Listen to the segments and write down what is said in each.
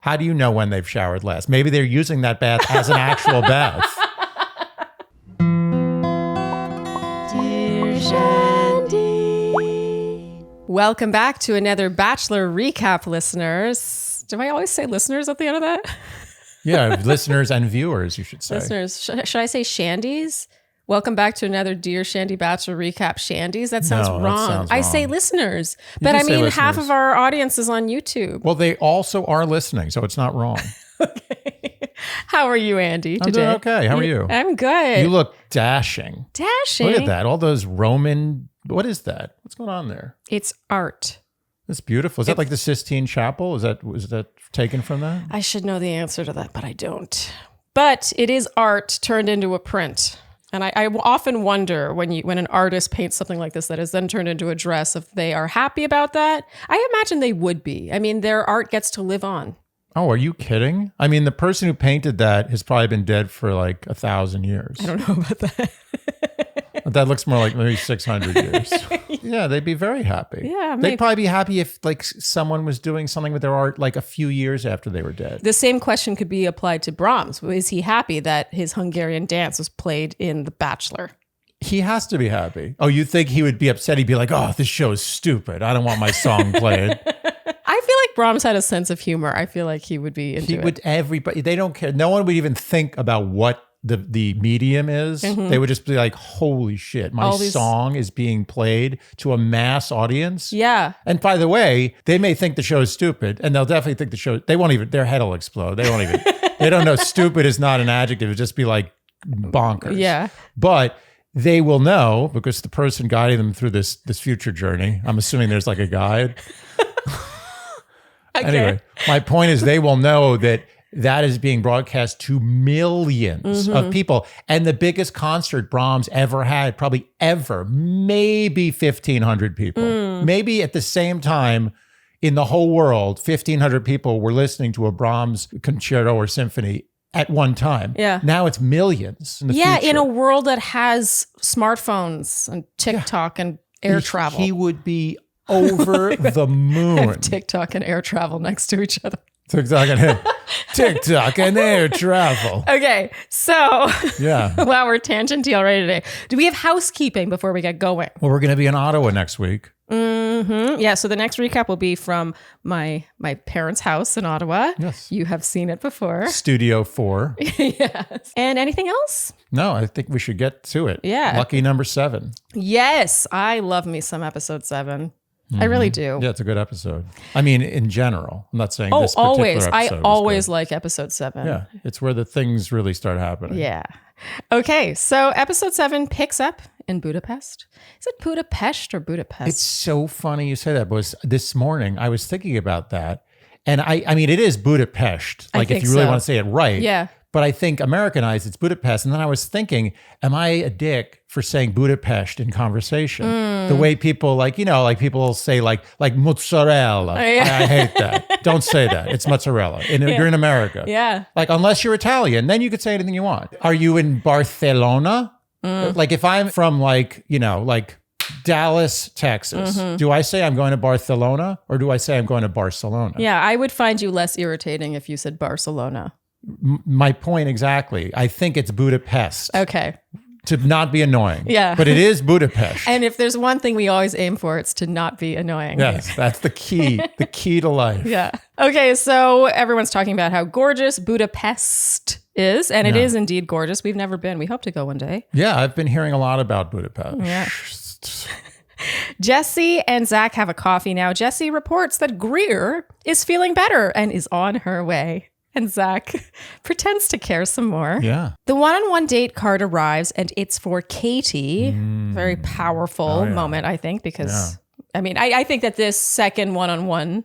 How do you know when they've showered last? Maybe they're using that bath as an actual bath. Dear Shandy. Welcome back to another Bachelor recap, listeners. Do I always say listeners at the end of that? Yeah, listeners and viewers, you should say. Listeners. Should I say Shandies? Welcome back to another Dear Shandy Bachelor recap. Shandies? That sounds wrong. That sounds I wrong. say listeners. But I mean, half of our audience is on YouTube. Well, they also are listening, so it's not wrong. Okay. How are you, Andy, I'm today? doing okay. How are you? I'm good. You look dashing. Dashing? Look at that. All those Roman... What is that? What's going on there? It's art. That's beautiful. Is that like the Sistine Chapel? Was that taken from that? I should know the answer to that, but I don't. But it is art turned into a print. And I often wonder when an artist paints something like this that is then turned into a dress, if they are happy about that. I imagine they would be. I mean, their art gets to live on. Oh, are you kidding? I mean, the person who painted that has probably been dead for like 1,000 years. I don't know about that. That looks more like maybe 600 years. Yeah, they'd be very happy. Yeah, maybe. They'd probably be happy if like someone was doing something with their art like a few years after they were dead. The same question could be applied to Brahms. Is he happy that his Hungarian dance was played in The Bachelor? He has to be happy. Oh, you think he would be upset? He'd be like, oh, this show is stupid. I don't want my song played. I feel like Brahms had a sense of humor. I feel like he would be into it. Everybody, they don't care. No one would even think about what the medium is. Mm-hmm. They would just be like, holy shit, my song is being played to a mass audience. Yeah. And by the way, they may think the show is stupid, and they'll definitely think the show, their head will explode. They won't even, they don't know stupid is not an adjective. It'd just be like bonkers. Yeah. But they will know because the person guiding them through this future journey, I'm assuming there's like a guide. Okay. Anyway, my point is they will know that is being broadcast to millions of people. And the biggest concert Brahms ever had, probably ever, maybe 1,500 people. Maybe at the same time in the whole world, 1,500 people were listening to a Brahms concerto or symphony at one time. Yeah. Now it's millions in the future. In a world that has smartphones and TikTok and air travel. He would be over the moon. TikTok and air travel next to each other. TikTok and air travel. Okay, so yeah. Wow, we're tangenty already today. Do we have housekeeping before we get going? Well, we're going to be in Ottawa next week. Mm-hmm. Yeah, so the next recap will be from my parents' house in Ottawa. Yes. You have seen it before. Studio 4. Yes. And anything else? No, I think we should get to it. Yeah. Lucky number 7. Yes, I love me some episode 7. I really do. Yeah, it's a good episode. I mean, in general. I'm not saying this particular always. episode I is always good. like episode 7. Yeah, it's where the things really start happening. Yeah. Okay, so episode 7 picks up in Budapest. Is it Budapest or Budapest? It's so funny you say that, because this morning I was thinking about that. And I mean, it is Budapest. Like, if you really want to say it right. Yeah. But I think Americanized, it's Budapest. And then I was thinking, am I a dick for saying Budapest in conversation? The way people people say like mozzarella. I hate that. Don't say that. It's mozzarella. You're in America. Yeah. Like, unless you're Italian, then you could say anything you want. Are you in Barcelona? Like, if I'm from like Dallas, Texas, do I say I'm going to Barcelona, or do I say I'm going to Barcelona? Yeah, I would find you less irritating if you said Barcelona. My point exactly. I think it's Budapest. Okay. To not be annoying. Yeah. But it is Budapest. And if there's one thing we always aim for, it's to not be annoying. Yes, that's the key. The key to life. Yeah. Okay, so everyone's talking about how gorgeous Budapest is, and it is indeed gorgeous. We've never been. We hope to go one day. Yeah, I've been hearing a lot about Budapest. Yeah. Jesse and Zach have a coffee now. Jesse reports that Greer is feeling better and is on her way. And Zach pretends to care some more. Yeah. The one-on-one date card arrives, and it's for Kaity. Very powerful moment, I think, because, I mean, I think that this second one-on-one,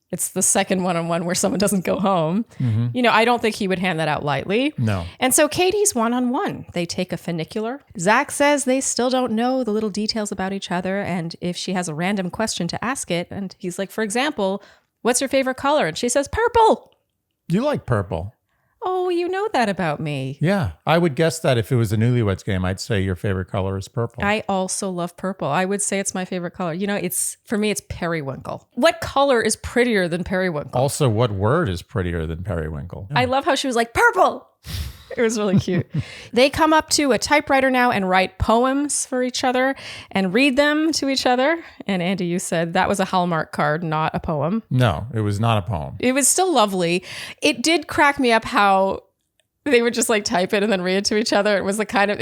it's the second one-on-one where someone doesn't go home. You know, I don't think he would hand that out lightly. No. And so Katie's one-on-one. They take a funicular. Zach says they still don't know the little details about each other, and if she has a random question to ask it, and he's like, for example, what's your favorite color? And she says, purple. You like purple. Oh, you know that about me. Yeah, I would guess that if it was a newlyweds game, I'd say your favorite color is purple. I also love purple. I would say it's my favorite color. You know, for me, it's periwinkle. What color is prettier than periwinkle? Also, what word is prettier than periwinkle? I love how she was like, purple. It was really cute. They come up to a typewriter now and write poems for each other and read them to each other. And Andy, you said that was a Hallmark card, not a poem. No, it was not a poem. It was still lovely. It did crack me up how they would just like type it and then read it to each other. It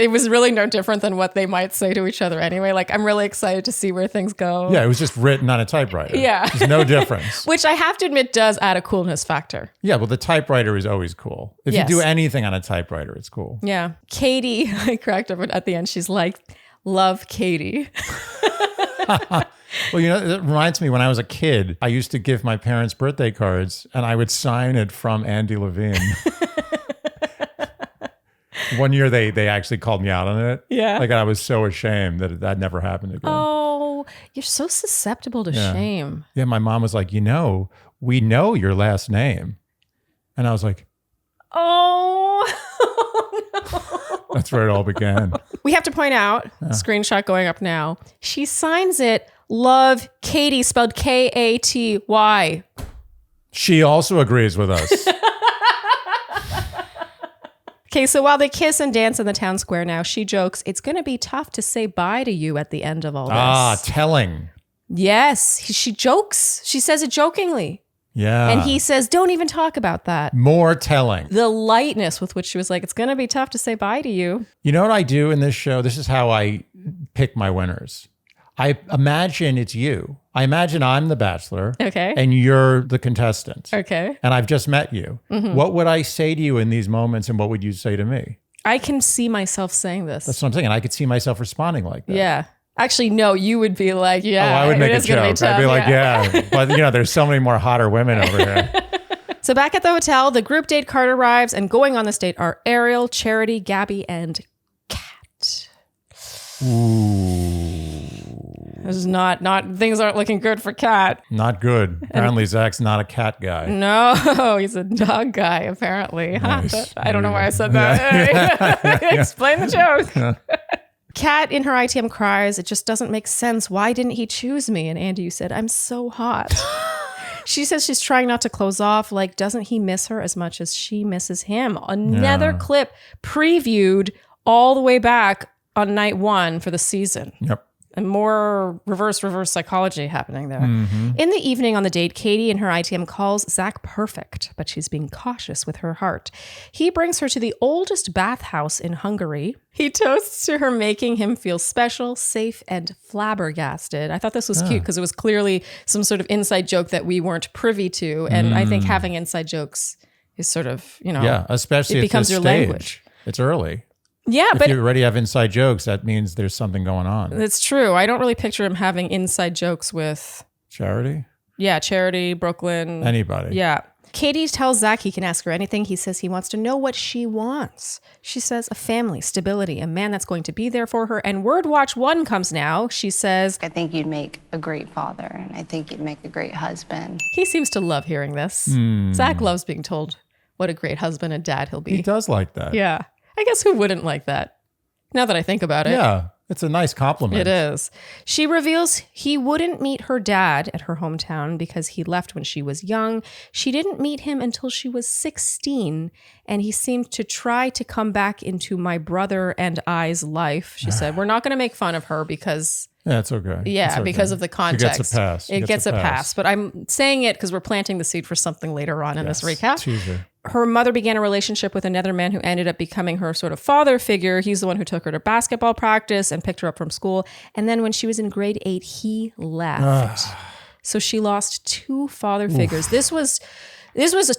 was really no different than what they might say to each other anyway. Like, I'm really excited to see where things go. Yeah, it was just written on a typewriter. Yeah. There's no difference. Which I have to admit does add a coolness factor. Yeah, well, the typewriter is always cool. If Yes. you do anything on a typewriter, it's cool. Yeah. Kaity, I cracked up at the end. She's like, love Kaity. Well, it reminds me when I was a kid, I used to give my parents birthday cards and I would sign it from Andy Levine. One year they actually called me out on it. Yeah. Like, I was so ashamed that never happened again. Oh, you're so susceptible to shame. Yeah, my mom was like, we know your last name. And I was like, Oh, no. that's where it all began. We have to point out, screenshot going up now. She signs it, love Kaity, spelled Katy. She also agrees with us. Okay, so while they kiss and dance in the town square now, she jokes, it's going to be tough to say bye to you at the end of all this. Telling. Yes, she jokes. She says it jokingly. Yeah. And he says, don't even talk about that. More telling. The lightness with which she was like, it's going to be tough to say bye to you. You know what I do in this show? This is how I pick my winners. I imagine it's you. I imagine I'm the Bachelor. Okay. And you're the contestant. Okay. And I've just met you. Mm-hmm. What would I say to you in these moments and what would you say to me? I can see myself saying this. That's what I'm saying. I could see myself responding like that. Yeah. Actually, no, you would be like, yeah. I would make a is gonna joke. be tough, I'd be like, yeah. But there's so many more hotter women over here. So back at the hotel, the group date card arrives, and going on this date are Ariel, Charity, Gabby, and Kat. Ooh. This is not things aren't looking good for Kat. Not good. Apparently Zach's not a cat guy. No, he's a dog guy, apparently. Nice. I don't know why I said that. Explain the joke. Yeah. Kat in her ITM cries, it just doesn't make sense. Why didn't he choose me? And Andy, you said, I'm so hot. She says she's trying not to close off. Like, doesn't he miss her as much as she misses him? Another clip previewed all the way back on night 1 for the season. Yep. And more reverse psychology happening there. Mm-hmm. In the evening on the date, Kaity in her ITM calls Zach perfect, but she's being cautious with her heart. He brings her to the oldest bathhouse in Hungary. He toasts to her, making him feel special, safe, and flabbergasted. I thought this was cute because it was clearly some sort of inside joke that we weren't privy to. And I think having inside jokes is sort of, yeah, especially it at becomes this your stage. language. It's early. Yeah, If but you already have inside jokes, that means there's something going on. it's true. I don't really picture him having inside jokes with Charity? Charity, Brooklyn. Anybody. Yeah. Kaity tells Zach he can ask her anything. He says he wants to know what she wants. She says a family, stability, a man that's going to be there for her. And Word Watch 1 comes now. She says, I think you'd make a great father, and I think you'd make a great husband. he seems to love hearing this. Zach loves being told what a great husband and dad he'll be. He does like that. Yeah. I guess who wouldn't like that? Now that I think about it. Yeah. It's a nice compliment. It is. She reveals he wouldn't meet her dad at her hometown because he left when she was young. She didn't meet him until she was 16, and he seemed to try to come back into my brother and I's life. She said, we're not going to make fun of her because... Yeah, it's okay. Yeah, It's okay. because of the context. She gets a pass. It gets a pass. But I'm saying it because we're planting the seed for something later on in this recap. Teaser. Her mother began a relationship with another man who ended up becoming her sort of father figure. He's the one who took her to basketball practice and picked her up from school. And then when she was in grade 8, he left. So she lost 2 father figures. This was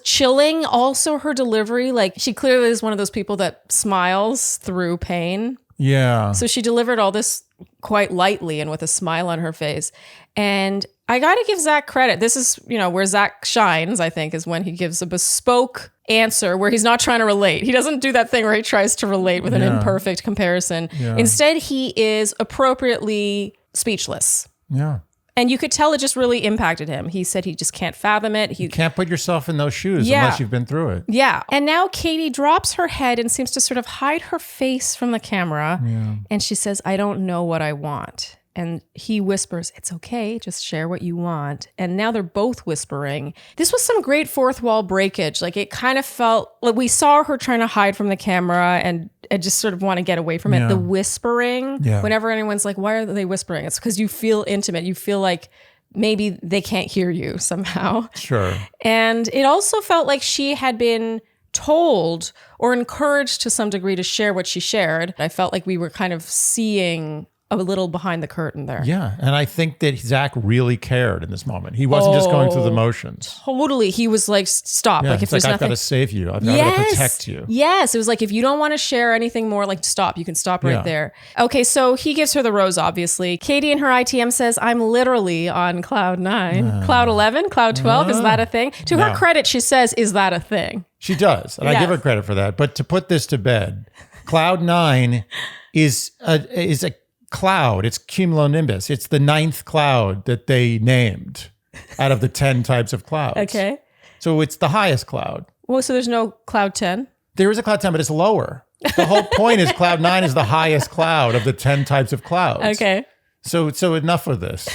chilling. Also, her delivery, like she clearly is one of those people that smiles through pain. Yeah. So she delivered all this quite lightly and with a smile on her face. And I got to give Zach credit. This is, where Zach shines, I think, is when he gives a bespoke answer where he's not trying to relate. He doesn't do that thing where he tries to relate with an imperfect comparison. Yeah. Instead, he is appropriately speechless. Yeah. And you could tell it just really impacted him. He said he just can't fathom it. You can't put yourself in those shoes unless you've been through it. Yeah. And now Kaity drops her head and seems to sort of hide her face from the camera. Yeah. And she says, I don't know what I want. And he whispers, it's okay, just share what you want. And now they're both whispering. This was some great fourth wall breakage. Like it kind of felt like we saw her trying to hide from the camera and just sort of want to get away from it. The whispering, whenever anyone's like, why are they whispering? It's because you feel intimate. You feel like maybe they can't hear you somehow. Sure. And it also felt like she had been told or encouraged to some degree to share what she shared. I felt like we were kind of seeing a little behind the curtain there. Yeah. And I think that Zach really cared in this moment. He wasn't just going through the motions. Totally. He was like, stop. Yeah, like if there's I've got to save you. I've got to protect you. Yes. It was like, if you don't want to share anything more, like stop. You can stop right there. Okay. So he gives her the rose, obviously. Kaity in her ITM says, I'm literally on cloud 9. Cloud 11, cloud 12. Is that a thing? To her credit, she says, is that a thing? She does. And I give her credit for that. But to put this to bed, cloud 9 is a cloud. It's cumulonimbus. It's the 9th cloud that they named out of the 10 types of clouds. Okay. So it's the highest cloud. Well, so there's no cloud 10? There is a cloud 10, but it's lower. The whole point is cloud 9 is the highest cloud of the 10 types of clouds. Okay. So enough of this.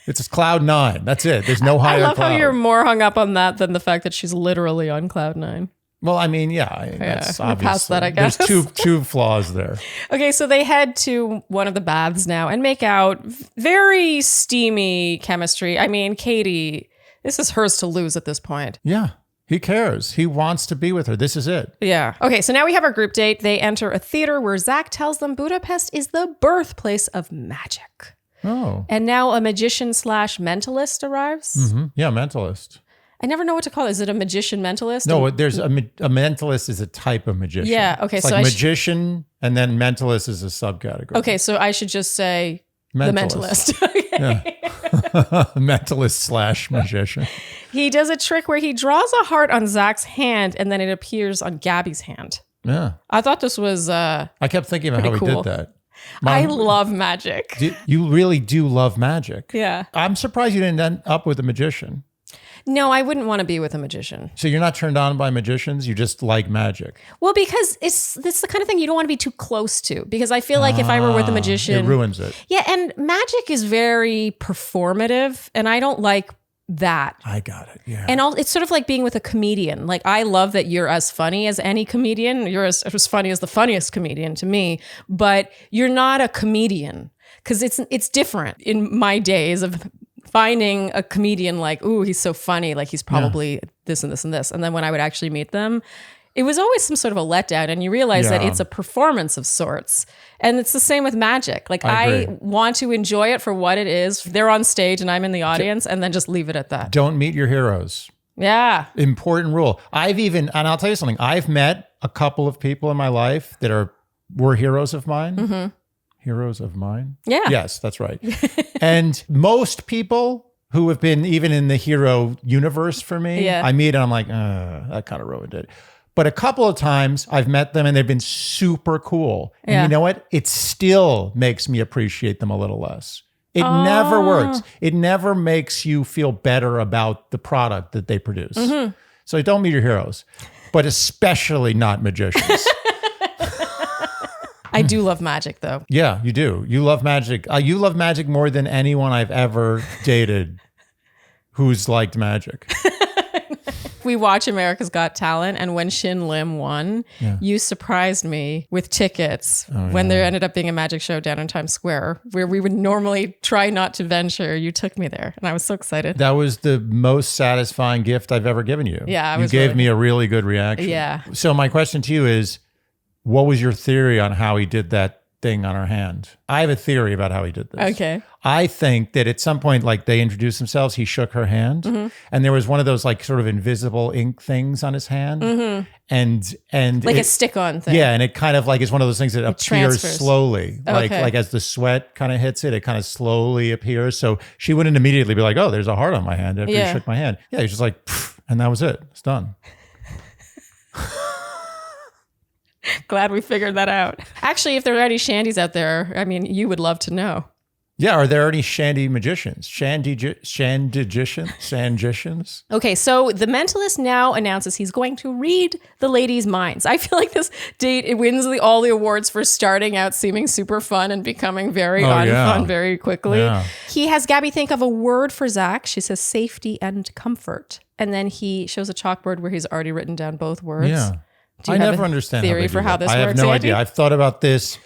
It's cloud 9. That's it. There's no higher cloud. I love how you're more hung up on that than the fact that she's literally on cloud 9. Well, I mean, that's obvious. Past that, I guess. There's two flaws there. Okay, so they head to one of the baths now and make out. Very steamy chemistry. I mean, Kaity, this is hers to lose at this point. Yeah, he cares. He wants to be with her. This is it. Yeah. Okay, so now we have our group date. They enter a theater where Zach tells them Budapest is the birthplace of magic. Oh. And now a magician/mentalist arrives. Mm-hmm. Yeah, mentalist. I never know what to call it. Is it a magician mentalist? No, there's a mentalist is a type of magician. Yeah, okay. It's so like magician, and then mentalist is a subcategory. Okay, so I should just say the mentalist. Okay. Mentalist/magician. He does a trick where he draws a heart on Zach's hand, and then it appears on Gabby's hand. Yeah. I thought this was I kept thinking about how cool. he did that. I love magic. You really do love magic. Yeah. I'm surprised you didn't end up with a magician. No, I wouldn't want to be with a magician. So you're not turned on by magicians? You just like magic? Well, because it's the kind of thing you don't want to be too close to. Because I feel like if I were with a magician... It ruins it. Yeah, and magic is very performative, and I don't like that. I got it, yeah. And it's sort of like being with a comedian. Like, I love that you're as funny as any comedian. You're as funny as the funniest comedian to me. But you're not a comedian. Because it's different in my days of... finding a comedian like, ooh, he's so funny, like he's probably this and this and this. And then when I would actually meet them, it was always some sort of a letdown. And you realize that it's a performance of sorts. And it's the same with magic. Like I want to enjoy it for what it is. They're on stage and I'm in the audience and then just leave it at that. Don't meet your heroes. Yeah. Important rule. And I'll tell you something, I've met a couple of people in my life that were heroes of mine. Mm-hmm. Heroes of mine? Yeah. Yes, that's right. And most people who have been even in the hero universe for me, I meet and I'm like, that kind of ruined it. But a couple of times I've met them and they've been super cool. And you know what? It still makes me appreciate them a little less. It never works. It never makes you feel better about the product that they produce. Mm-hmm. So don't meet your heroes, but especially not magicians. I do love magic, though. Yeah, you do. You love magic. You love magic more than anyone I've ever dated who's liked magic. We watch America's Got Talent, and when Shin Lim won, you surprised me with tickets when there ended up being a magic show down in Times Square, where we would normally try not to venture. You took me there, and I was so excited. That was the most satisfying gift I've ever given you. Yeah, you gave me a really good reaction. Yeah. So my question to you is, what was your theory on how he did that thing on her hand? I have a theory about how he did this. Okay. I think that at some point, like they introduced themselves, he shook her hand, and there was one of those like sort of invisible ink things on his hand, and like a stick-on thing. Yeah, and it kind of like is one of those things that appears transfers. slowly, like as the sweat kind of hits it, it kind of slowly appears. So she wouldn't immediately be like, "Oh, there's a heart on my hand." After he shook my hand, he's just like, pfft, and that was it. It's done. Glad we figured that out. Actually, if there are any Shandys out there, I mean, you would love to know. Yeah, are there any Shandy magicians? Shandicians? Okay, so the mentalist now announces he's going to read the ladies' minds. I feel like this date, it wins all the awards for starting out seeming super fun and becoming very unfun very quickly. Yeah. He has Gabby think of a word for Zach. She says safety and comfort. And then he shows a chalkboard where he's already written down both words. Yeah. Do you I have never a understand theory how they for do how that. this I have works, no Andy? idea. I've thought about this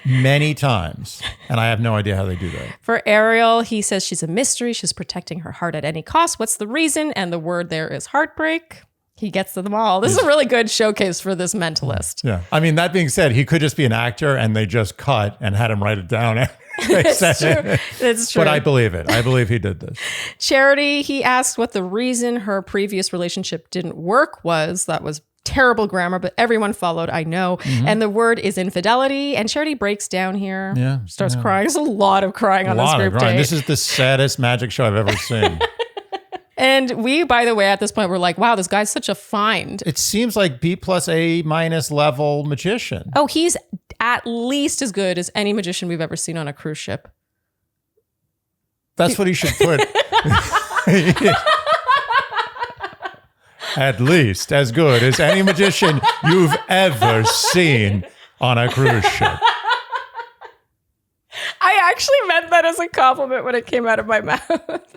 many times, and I have no idea how they do that. For Ariel, he says she's a mystery. She's protecting her heart at any cost. What's the reason? And the word there is heartbreak. He gets to them all. This is a really good showcase for this mentalist. Yeah. I mean, that being said, he could just be an actor and they just cut and had him write it down. It's true. It's true. But I believe it. I believe he did this. Charity, he asked what the reason her previous relationship didn't work was. That was terrible grammar, but everyone followed, I know. And the word is infidelity. And Charity breaks down here. Yeah. Starts crying. There's a lot of crying on this group date. This is the saddest magic show I've ever seen. And we, by the way, at this point, were like, wow, this guy's such a find. It seems like B plus A minus level magician. Oh, he's at least as good as any magician we've ever seen on a cruise ship. That's what he should put. At least as good as any magician you've ever seen on a cruise ship. I actually meant that as a compliment when it came out of my mouth.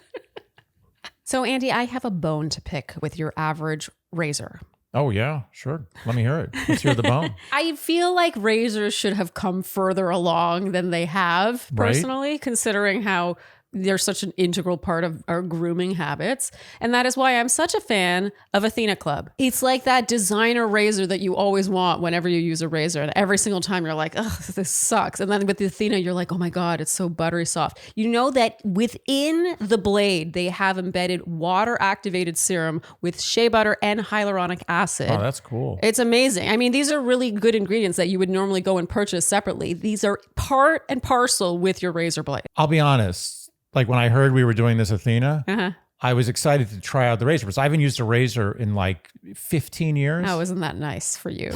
So, Andy, I have a bone to pick with your average razor. Oh, yeah, sure. Let me hear it. Let's hear the bone. I feel like razors should have come further along than they have, personally, considering how they're such an integral part of our grooming habits. And that is why I'm such a fan of Athena Club. It's like that designer razor that you always want whenever you use a razor. And every single time you're like, oh, this sucks. And then with the Athena, you're like, oh my God, it's so buttery soft. You know that within the blade, they have embedded water activated serum with shea butter and hyaluronic acid. Oh, that's cool. It's amazing. I mean, these are really good ingredients that you would normally go and purchase separately. These are part and parcel with your razor blade. I'll be honest. Like when I heard we were doing this Athena, I was excited to try out the razor because I haven't used a razor in like 15 years. Oh, isn't that nice for you?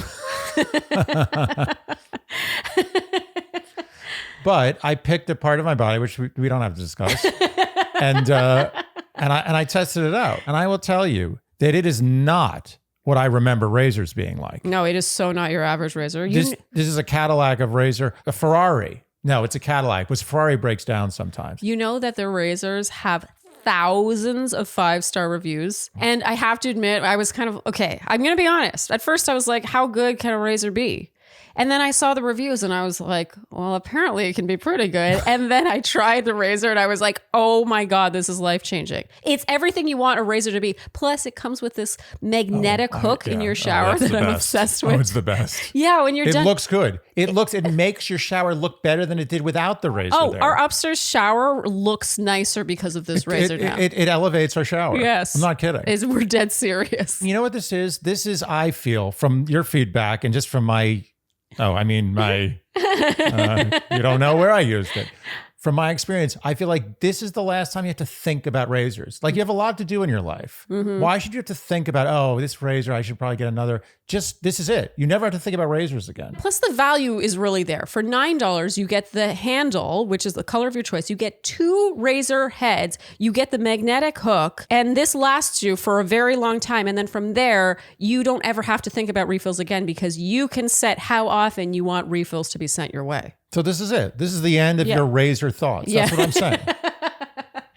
But I picked a part of my body, which we don't have to discuss. and I tested it out. And I will tell you that it is not what I remember razors being like. No, it is so not your average razor. This is a Cadillac of razor, a Ferrari. No, it's a Cadillac, because Ferrari breaks down sometimes. You know that the razors have thousands of 5-star reviews. And I have to admit, I was kind of, okay, I'm going to be honest. At first I was like, how good can a razor be? And then I saw the reviews and I was like, well, apparently it can be pretty good. And then I tried the razor and I was like, oh my God, this is life-changing. It's everything you want a razor to be. Plus it comes with this magnetic hook in your shower that I'm obsessed with. Oh, it's the best. Yeah, when you're done. It looks good. It makes your shower look better than it did without the razor. Oh, there. our upstairs shower looks nicer because of this razor now. It elevates our shower. Yes. I'm not kidding. We're dead serious. You know what this is? This is, I feel, from your feedback and just from my... Oh, I mean, you don't know where I used it. From my experience, I feel like this is the last time you have to think about razors. Like you have a lot to do in your life. Mm-hmm. Why should you have to think about, oh, this razor, I should probably get another. Just, this is it. You never have to think about razors again. Plus the value is really there. For $9, you get the handle, which is the color of your choice. You get 2 razor heads. You get the magnetic hook. And this lasts you for a very long time. And then from there, you don't ever have to think about refills again because you can set how often you want refills to be sent your way. So this is it. This is the end of your razor thoughts. That's what I'm saying.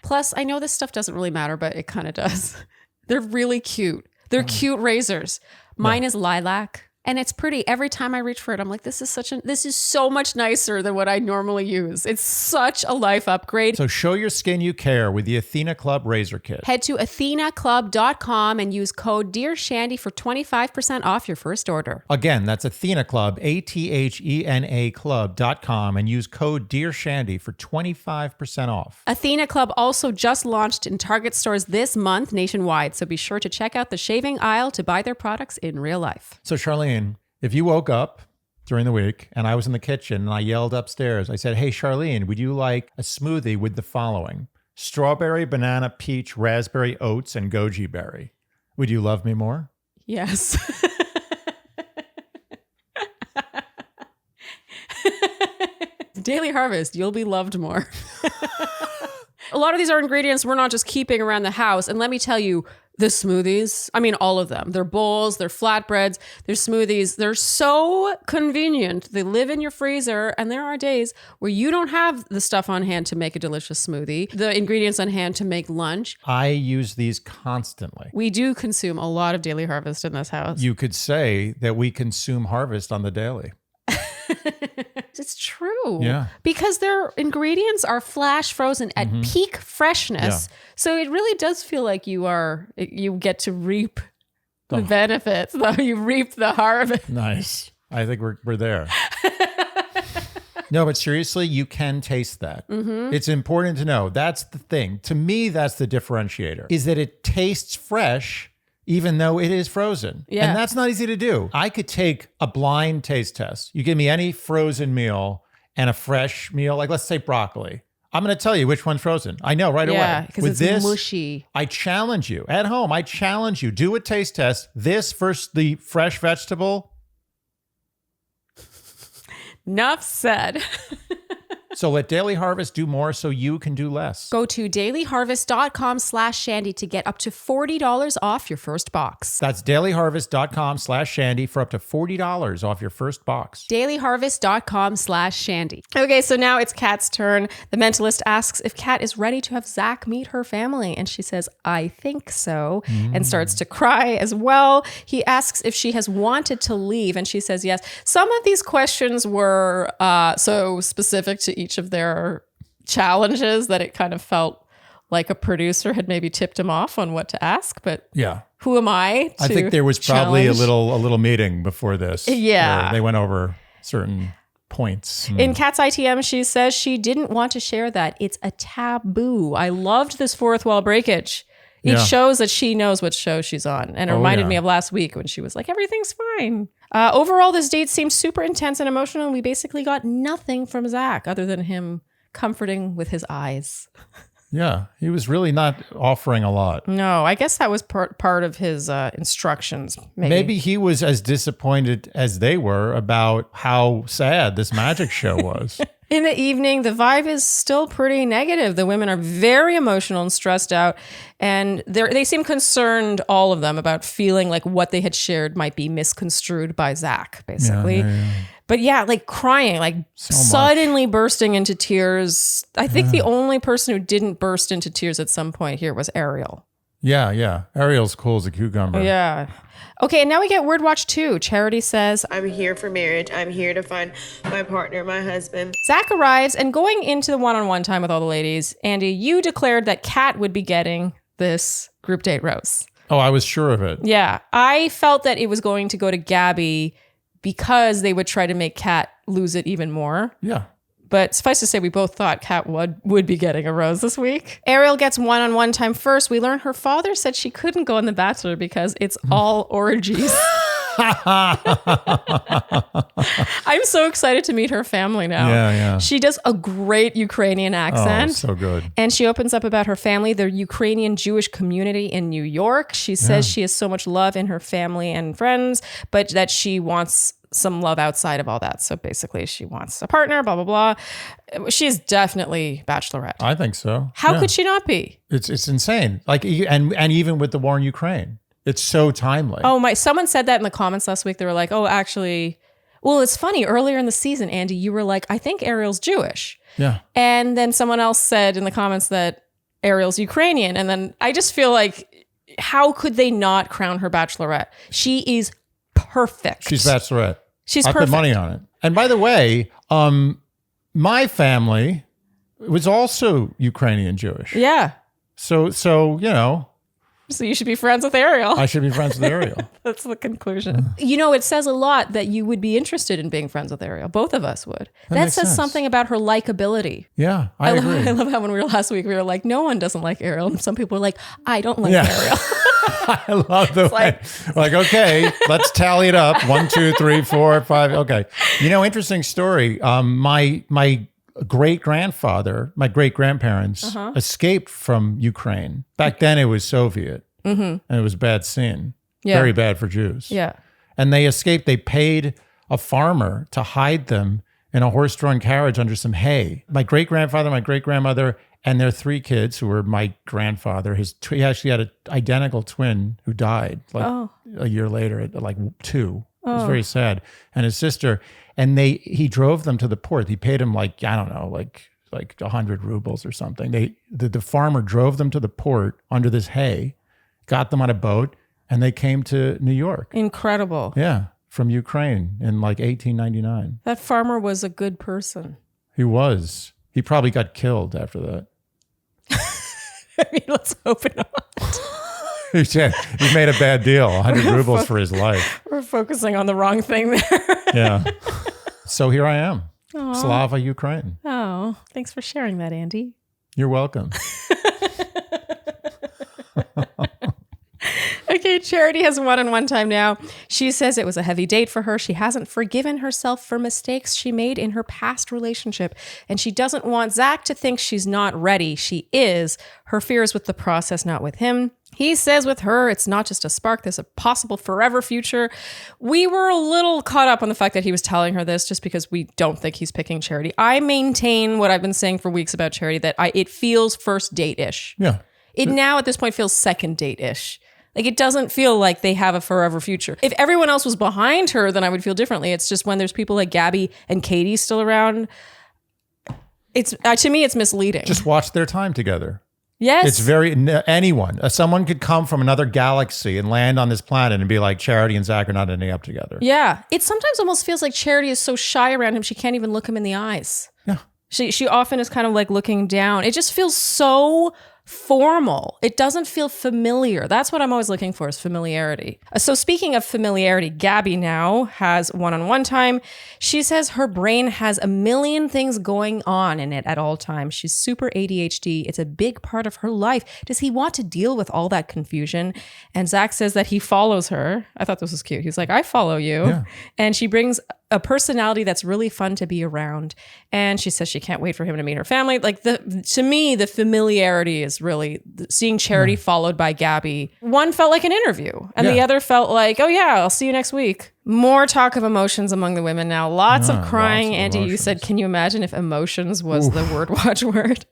Plus, I know this stuff doesn't really matter, but it kind of does. They're really cute. They're cute razors. Mine is lilac. And it's pretty. Every time I reach for it, I'm like, this is so much nicer than what I normally use. It's such a life upgrade. So show your skin you care with the Athena Club Razor Kit. Head to athenaclub.com and use code dearshandy for 25% off your first order. Again, that's Athena Club, ATHENA Club.com, and use code dearshandy for 25% off. Athena Club also just launched in Target stores this month nationwide, so be sure to check out the shaving aisle to buy their products in real life. So Sharleen, if you woke up during the week and I was in the kitchen and I yelled upstairs, I said, hey, Sharleen, would you like a smoothie with the following? Strawberry, banana, peach, raspberry, oats, and goji berry. Would you love me more? Yes. Daily Harvest, you'll be loved more. A lot of these are ingredients we're not just keeping around the house. And let me tell you, the smoothies, I mean, all of them. They're bowls, they're flatbreads, they're smoothies. They're so convenient. They live in your freezer. And there are days where you don't have the stuff on hand to make a delicious smoothie, the ingredients on hand to make lunch. I use these constantly. We do consume a lot of Daily Harvest in this house. You could say that we consume Harvest on the daily. It's true. Yeah. Because their ingredients are flash frozen at peak freshness. Yeah. So it really does feel like you get to reap the benefits, though you reap the harvest. Nice. I think we're there. No, but seriously, you can taste that. It's important to know. That's the thing. To me, that's the differentiator, is that it tastes fresh even though it is frozen. Yeah. And that's not easy to do. I could take a blind taste test. You give me any frozen meal and a fresh meal, like let's say broccoli. I'm going to tell you which one's frozen. I know right away. Yeah, because With it's this, mushy. I challenge you at home. I challenge you. Do a taste test. This versus the fresh vegetable. Enough said. So let Daily Harvest do more so you can do less. Go to dailyharvest.com/Shandy to get up to $40 off your first box. That's dailyharvest.com/Shandy for up to $40 off your first box. dailyharvest.com/Shandy. Okay, so now it's Kat's turn. The mentalist asks if Kat is ready to have Zach meet her family. And she says, I think so, and starts to cry as well. He asks if she has wanted to leave, and she says yes. Some of these questions were so specific to each of their challenges that it kind of felt like a producer had maybe tipped him off on what to ask. But Yeah. who am I to I think there was probably a challenge? little meeting before this. Yeah. where they went over certain points. In Kat's ITM, she says she didn't want to share that. It's a taboo. I loved this fourth wall breakage. It Yeah. shows that she knows what show she's on. And it reminded me of last week when she was like, everything's fine. Overall, this date seemed super intense and emotional. And we basically got nothing from Zach other than him comforting with his eyes. Yeah. He was really not offering a lot. No, I guess that was part of his instructions. Maybe he was as disappointed as they were about how sad this magic show was. In the evening, the vibe is still pretty negative. The women are very emotional and stressed out, and they seem concerned, all of them, about feeling like what they had shared might be misconstrued by Zach, basically. Yeah. But yeah, like crying, like suddenly bursting into tears. I think the only person who didn't burst into tears at some point here was Ariel. Yeah. Ariel's cool as a cucumber. Yeah. Okay, and now we get Word Watch 2. Charity says, I'm here for marriage. I'm here to find my partner, my husband. Zach arrives, and going into the one-on-one time with all the ladies, Andy, you declared that Kat would be getting this group date rose. Oh, I was sure of it. Yeah. I felt that it was going to go to Gabby because they would try to make Kat lose it even more. Yeah. But suffice to say, we both thought Kat would be getting a rose this week. Ariel gets one-on-one time first. We learn her father said she couldn't go on The Bachelor because it's all orgies. I'm so excited to meet her family now. Yeah. She does a great Ukrainian accent. Oh, so good. And she opens up about her family, the Ukrainian Jewish community in New York. She says she has so much love in her family and friends, but that she wants some love outside of all that. So basically she wants a partner, blah, blah, blah. She's definitely Bachelorette. I think so. How could she not be? It's insane. Like, and even with the war in Ukraine, it's so timely. Oh my, someone said that in the comments last week. They were like, oh, actually, well, it's funny. Earlier in the season, Andy, you were like, I think Ariel's Jewish. Yeah. And then someone else said in the comments that Ariel's Ukrainian. And then I just feel like, how could they not crown her Bachelorette? She is perfect. She's Bachelorette. She's I perfect. put money on it. And by the way, my family was also Ukrainian Jewish. Yeah. So you know, So you should be friends with Ariel. I should be friends with Ariel. That's the conclusion. You know, it says a lot that you would be interested in being friends with Ariel. Both of us would. That makes says sense. something about her likability. Yeah, I agree. I love how when we were last week, we were like, no one doesn't like Ariel. And some people were like, I don't like Ariel. I love the way. Like, okay, let's tally it up. 1, 2, 3, 4, 5. Okay. You know, interesting story. My great-grandfather, my great-grandparents escaped from Ukraine. Back then it was Soviet and it was a bad scene. Yeah. Very bad for Jews. Yeah. And they escaped. They paid a farmer to hide them in a horse-drawn carriage under some hay. My great-grandfather, my great-grandmother, and their 3 kids, who were my grandfather. He actually had an identical twin who died a year later at like 2. It was very sad. And his sister, and he drove them to the port. He paid him like 100 rubles or something. The farmer drove them to the port under this hay, got them on a boat, and they came to New York. Incredible. Yeah, from Ukraine in like 1899. That farmer was a good person. He was. He probably got killed after that. I mean, let's hope not. He made a bad deal, 100 rubles for his life. We're focusing on the wrong thing there. Yeah. So here I am, Slava, Ukraine. Oh, thanks for sharing that, Andy. You're welcome. Okay, Charity has one-on-one time now. She says it was a heavy date for her. She hasn't forgiven herself for mistakes she made in her past relationship. And she doesn't want Zach to think she's not ready. She is. Her fear is with the process, not with him. He says with her, it's not just a spark, there's a possible forever future. We were a little caught up on the fact that he was telling her this just because we don't think he's picking Charity. I maintain what I've been saying for weeks about Charity, that it feels first date-ish. Yeah. It now at this point feels second date-ish. Like, it doesn't feel like they have a forever future. If everyone else was behind her, then I would feel differently. It's just when there's people like Gabby and Kaity still around, it's to me, it's misleading. Just watch their time together. Yes. It's anyone. Someone could come from another galaxy and land on this planet and be like, Charity and Zach are not ending up together. Yeah. It sometimes almost feels like Charity is so shy around him, she can't even look him in the eyes. Yeah. She often is kind of like looking down. It just feels so formal. It doesn't feel familiar. That's what I'm always looking for, is familiarity. So speaking of familiarity, Gabby now has one-on-one time. She says her brain has a million things going on in it at all times. She's super ADHD. It's a big part of her life. Does he want to deal with all that confusion? And Zach says that he follows her. I thought this was cute. He's like, I follow you. Yeah. And she brings a personality that's really fun to be around. And she says she can't wait for him to meet her family. Like, to me, the familiarity is really seeing Charity followed by Gabby. One felt like an interview and the other felt like, oh yeah, I'll see you next week. More talk of emotions among the women now. Lots of crying. Andy, you said, can you imagine if emotions was the word watchword?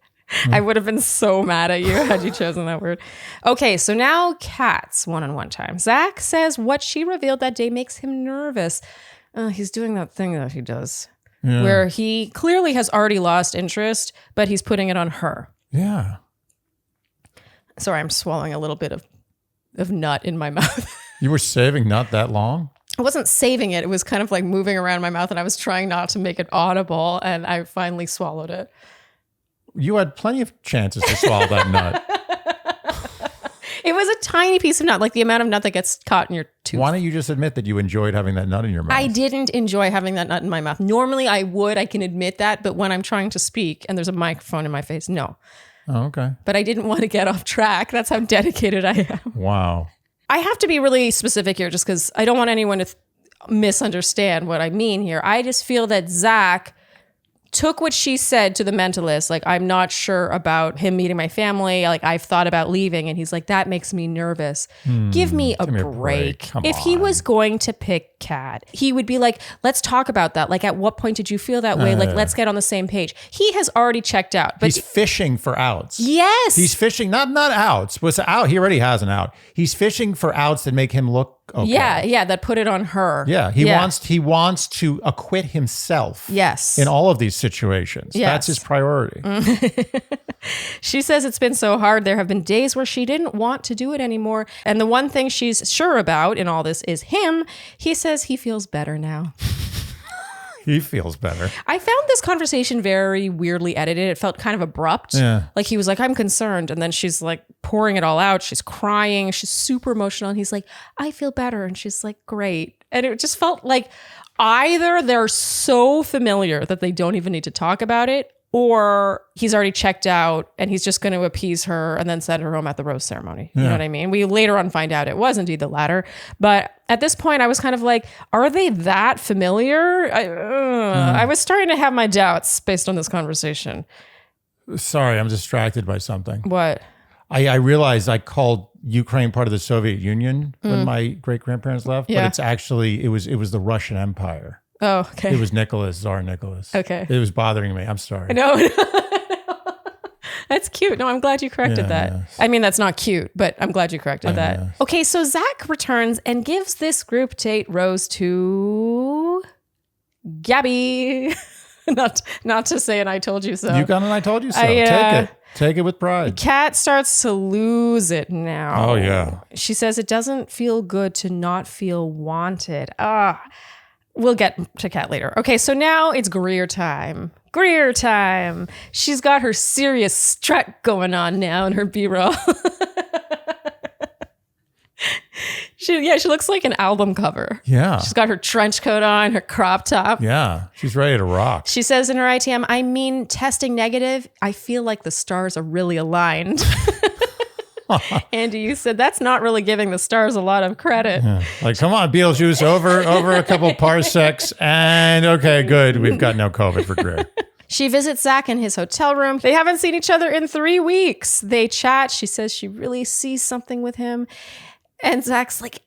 I would have been so mad at you had you chosen that word. Okay, so now Kat's one-on-one time. Zach says what she revealed that day makes him nervous. He's doing that thing that he does where he clearly has already lost interest, but he's putting it on her. Yeah. Sorry, I'm swallowing a little bit of nut in my mouth. You were saving nut that long? I wasn't saving it. It was kind of like moving around my mouth and I was trying not to make it audible, and I finally swallowed it. You had plenty of chances to swallow that nut. It was a tiny piece of nut, like the amount of nut that gets caught in your tooth. Why don't you just admit that you enjoyed having that nut in your mouth? I didn't enjoy having that nut in my mouth. Normally I would, I can admit that, but when I'm trying to speak and there's a microphone in my face, no. Oh, okay. But I didn't want to get off track. That's how dedicated I am. Wow. I have to be really specific here just because I don't want anyone to misunderstand what I mean here. I just feel that Zach took what she said to the mentalist, like, I'm not sure about him meeting my family. Like, I've thought about leaving. And he's like, that makes me nervous. Give me a break. If he was going to pick Kat, he would be like, let's talk about that. Like, at what point did you feel that way? Like, let's get on the same page. He has already checked out. But he's fishing for outs. Yes. He's fishing, not outs. Was out. He already has an out. He's fishing for outs that make him look okay. Yeah, that put it on her. Yeah, he wants to acquit himself. Yes. In all of these situations. Yes. That's his priority. She says it's been so hard. There have been days where she didn't want to do it anymore. And the one thing she's sure about in all this is him. He says he feels better now. He feels better. I found this conversation very weirdly edited. It felt kind of abrupt. Yeah. Like he was like, I'm concerned. And then she's like pouring it all out. She's crying. She's super emotional. And he's like, I feel better. And she's like, great. And it just felt like either they're so familiar that they don't even need to talk about it, or he's already checked out and he's just going to appease her and then send her home at the rose ceremony. You know what I mean? We later on find out it was indeed the latter. But at this point, I was kind of like, are they that familiar? I was starting to have my doubts based on this conversation. Sorry, I'm distracted by something. What? I realized I called Ukraine part of the Soviet Union when my great-grandparents left, but it's actually, it was the Russian Empire. Oh, okay. It was Nicholas, Tsar Nicholas. Okay. It was bothering me. I'm sorry. No. That's cute. No, I'm glad you corrected Yeah, that. yes. I mean, that's not cute, but I'm glad you corrected that. yes. Okay, so Zach returns and gives this group date rose to Gabby. not to say an I told you so. You got it. I told you so. I, Take it. Take it with pride. Kat starts to lose it now. Oh, yeah. She says it doesn't feel good to not feel wanted. We'll get to Kat later. Okay, so now it's Greer time. Greer time. She's got her serious strut going on now in her B-roll. She looks like an album cover. Yeah. She's got her trench coat on, her crop top. Yeah. She's ready to rock. She says in her ITM, I mean, testing negative, I feel like the stars are really aligned. Andy, you said that's not really giving the stars a lot of credit. Yeah. Like, come on, Beetlejuice, over a couple parsecs, and okay, good. We've got no COVID for Greer. She visits Zach in his hotel room. They haven't seen each other in 3 weeks. They chat. She says she really sees something with him. And Zach's like,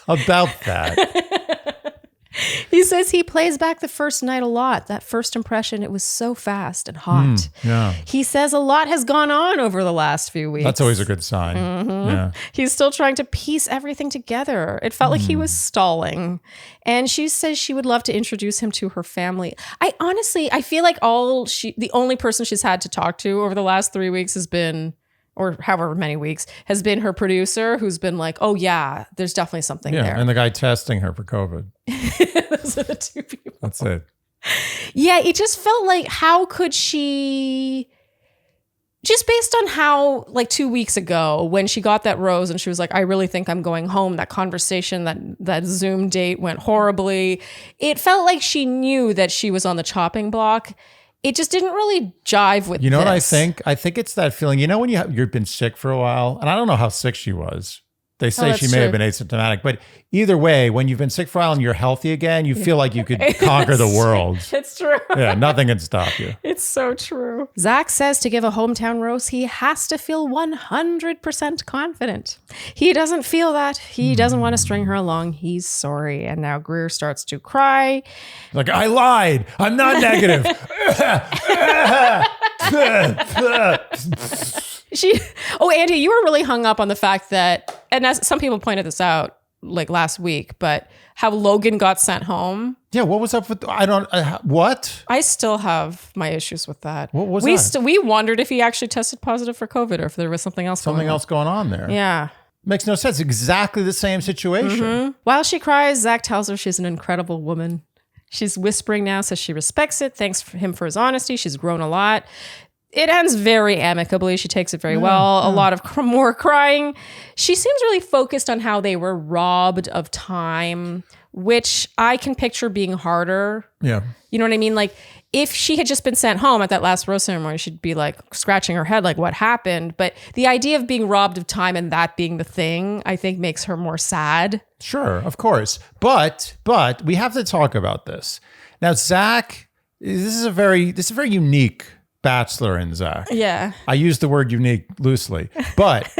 About that. He says he plays back the first night a lot. That first impression, it was so fast and hot. Yeah. He says a lot has gone on over the last few weeks. That's always a good sign. Yeah. He's still trying to piece everything together. It felt like he was stalling. And she says she would love to introduce him to her family. I feel like the only person she's had to talk to over the last 3 weeks has been, or however many weeks, has been her producer, who's been like, oh yeah, there's definitely something there. And the guy testing her for COVID. Those are the two people. That's it. Yeah, it just felt like, how could she, just based on how, like 2 weeks ago, when she got that rose and she was like, I really think I'm going home, that conversation, that Zoom date went horribly. It felt like she knew that she was on the chopping block. It just didn't really jive with You know this. what I think? I think it's that feeling. You know when you've been sick for a while, and I don't know how sick she was. They say that's she may have been asymptomatic, but either way, when you've been sick for a while and you're healthy again, you feel like you could conquer the world. It's true. Yeah, nothing can stop you. It's so true. Zach says to give a hometown roast, he has to feel 100% confident. He doesn't feel that. He doesn't want to string her along. He's sorry. And now Greer starts to cry. Like, I lied. I'm not negative. Andy, you were really hung up on the fact that, and as some people pointed this out like last week, but how Logan got sent home. Yeah, what was up with, what? I still have my issues with that. What was that? We wondered if he actually tested positive for COVID or if there was something else Something else going on there. Yeah. Makes no sense. Exactly the same situation. While she cries, Zach tells her she's an incredible woman. She's whispering now, says she respects it. Thanks for him for his honesty. She's grown a lot. It ends very amicably. She takes it very well. A lot of more crying. She seems really focused on how they were robbed of time, which I can picture being harder. Yeah. You know what I mean? Like, if she had just been sent home at that last rose ceremony, she'd be like scratching her head, like, what happened? But the idea of being robbed of time and that being the thing, I think makes her more sad. Sure, of course. But we have to talk about this. Now, Zach, this is a very unique Bachelor in Zach. Yeah. I use the word unique loosely, but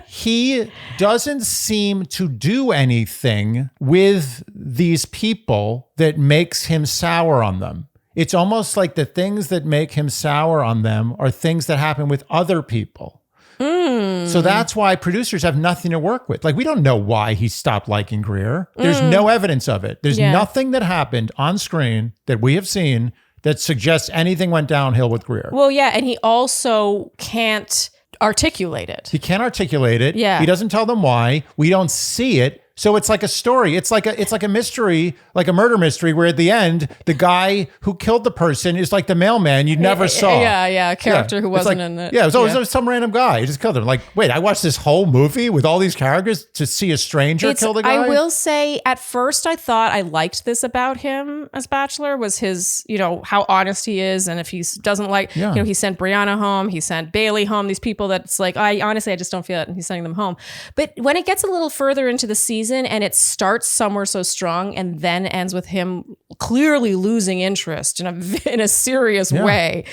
he doesn't seem to do anything with these people that makes him sour on them. It's almost like the things that make him sour on them are things that happen with other people. So that's why producers have nothing to work with. Like, we don't know why he stopped liking Greer. There's no evidence of it. There's nothing that happened on screen that we have seen that suggests anything went downhill with Greer. Well, yeah, and he also can't articulate it. He can't articulate it. Yeah. He doesn't tell them why. We don't see it. So it's like a story. It's like a mystery, like a murder mystery, where at the end, the guy who killed the person is like the mailman you never saw. Yeah, a character who wasn't in it. Yeah, it was always some random guy. He just killed him. Like, wait, I watched this whole movie with all these characters to see a stranger kill the guy? I will say, at first, I thought I liked this about him as Bachelor, was his, how honest he is. And if he doesn't like, he sent Brianna home, he sent Bailey home, these people that's like, I just don't feel it. And he's sending them home. But when it gets a little further into the season, season, and it starts somewhere so strong and then ends with him clearly losing interest in a serious way.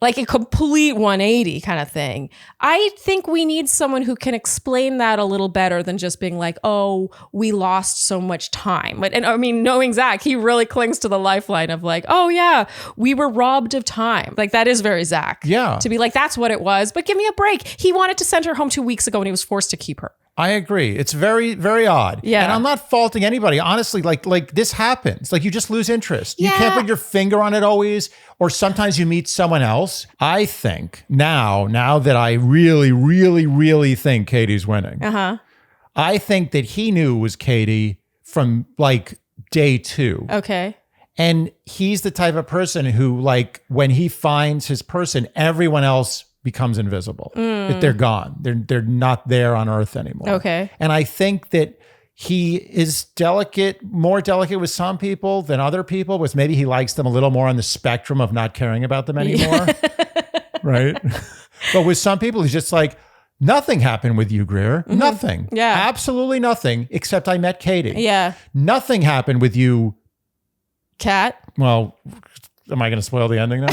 Like a complete 180 kind of thing. I think we need someone who can explain that a little better than just being like, oh, we lost so much time. But, and I mean, knowing Zach, he really clings to the lifeline of like, oh yeah, we were robbed of time. Like that is very Zach. Yeah. To be like, that's what it was, but give me a break. He wanted to send her home 2 weeks ago and he was forced to keep her. I agree. It's very, very odd. Yeah. And I'm not faulting anybody. Honestly, like this happens. Like you just lose interest. You can't put your finger on it always. Or sometimes you meet someone else. I think now that I really, really, really think Katie's winning. I think that he knew it was Kaity from like day 2. Okay. And he's the type of person who, like, when he finds his person, everyone else becomes invisible. That they're gone. They're not there on Earth anymore. Okay. And I think that he is more delicate with some people than other people, but maybe he likes them a little more on the spectrum of not caring about them anymore. Right? But with some people, he's just like, nothing happened with you, Greer. Nothing. Yeah. Absolutely nothing, except I met Kaity. Yeah. Nothing happened with you. Cat. Well, am I going to spoil the ending now?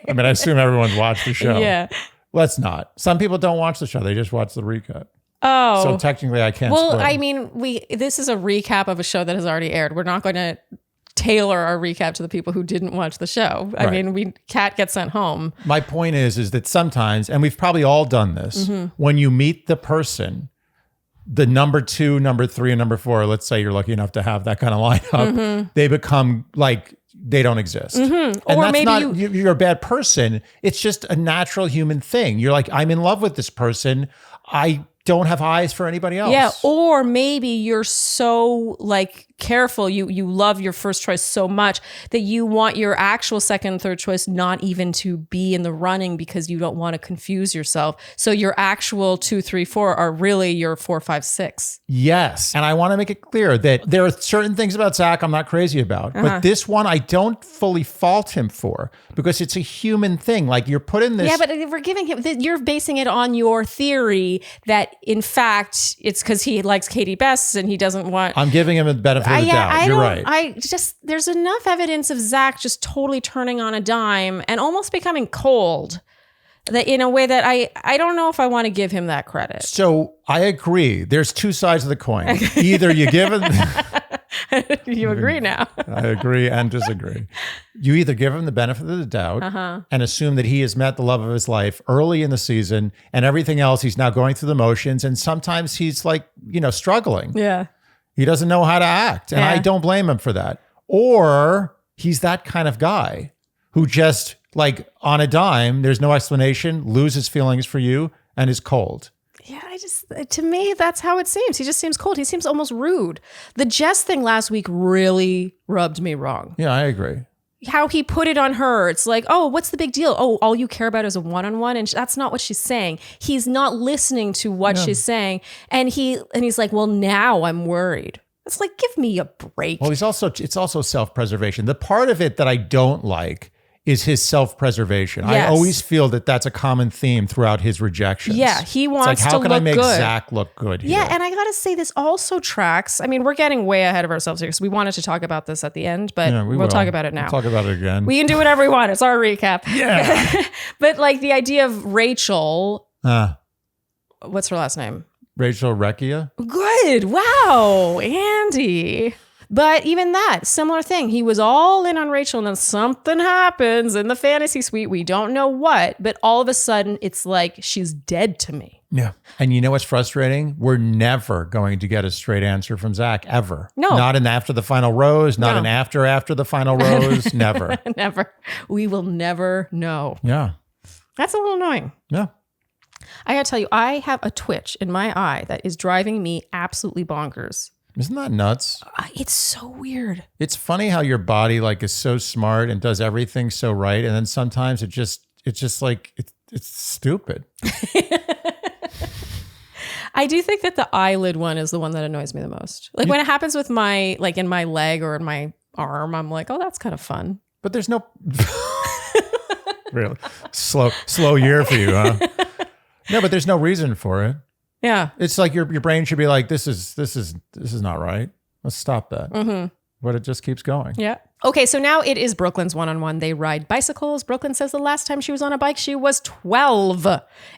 I mean, I assume everyone's watched the show. Yeah. Let's not. Some people don't watch the show. They just watch the recap. Oh. So technically I can't Well, spoil. I mean, this is a recap of a show that has already aired. We're not going to tailor our recap to the people who didn't watch the show. I mean, Cat gets sent home. My point is that sometimes, and we've probably all done this, when you meet the person, the number 2, number 3, and number 4, let's say you're lucky enough to have that kind of lineup, they become like, they don't exist. And Or that's maybe not, you're a bad person. It's just a natural human thing. You're like, I'm in love with this person. I don't have eyes for anybody else. Yeah, or maybe you're so like careful, you love your first choice so much that you want your actual second and third choice not even to be in the running because you don't want to confuse yourself. So your actual 2, 3, 4 are really your 4, 5, 6. Yes. And I want to make it clear that there are certain things about Zach I'm not crazy about. But this one I don't fully fault him for because it's a human thing. Like you're put in this. Yeah, but we're giving him, you're basing it on your theory that in fact it's because he likes Kaity best and he doesn't want. I'm giving him the benefit of the doubt. You're right. There's enough evidence of Zach just totally turning on a dime and almost becoming cold that in a way that I don't know if I want to give him that credit. So I agree. There's 2 sides of the coin. Either you give him. You agree now. I agree and disagree. You either give him the benefit of the doubt and assume that he has met the love of his life early in the season and everything else he's now going through the motions. And sometimes he's like, struggling. Yeah. He doesn't know how to act. And I don't blame him for that. Or he's that kind of guy who just like on a dime, there's no explanation, loses feelings for you and is cold. Yeah, to me, that's how it seems. He just seems cold. He seems almost rude. The Jess thing last week really rubbed me wrong. Yeah, I agree. How he put it on her. It's like, oh, what's the big deal? Oh, all you care about is a one-on-one. And that's not what she's saying. He's not listening to what she's saying. And he's like, well, now I'm worried. It's like, give me a break. Well, it's also self-preservation. The part of it that I don't like is his self-preservation. Yes. I always feel that that's a common theme throughout his rejections. Yeah, he wants it's like, to how can look I make good. Zach look good here? Yeah, and I gotta say, this also tracks. I mean, we're getting way ahead of ourselves here because we wanted to talk about this at the end, but Yeah, we'll talk about it now. We'll talk about it again. We can do whatever we want. It's our recap. Yeah. But like the idea of Rachel, what's her last name? Rachel Recchia? Good. Wow, Andy. But even that, similar thing. He was all in on Rachel and then something happens in the fantasy suite. We don't know what, but all of a sudden it's like she's dead to me. Yeah. And you know what's frustrating? We're never going to get a straight answer from Zach, ever. No. Not in after the final rose, not in after the final rose, never. Never. We will never know. Yeah. That's a little annoying. Yeah. I gotta tell you, I have a twitch in my eye that is driving me absolutely bonkers. Isn't that nuts? It's so weird. It's funny how your body like is so smart and does everything so right, and then sometimes it's just like it's stupid. I do think that the eyelid one is the one that annoys me the most. Like when it happens with my like in my leg or in my arm, I'm like, oh, that's kind of fun. But there's no really slow year for you, huh? No, but there's no reason for it. Yeah. It's like your brain should be like, this is not right. Let's stop that. But it just keeps going. Yeah. Okay, so now it is Brooklyn's one-on-one. They ride bicycles. Brooklyn says the last time she was on a bike, she was 12.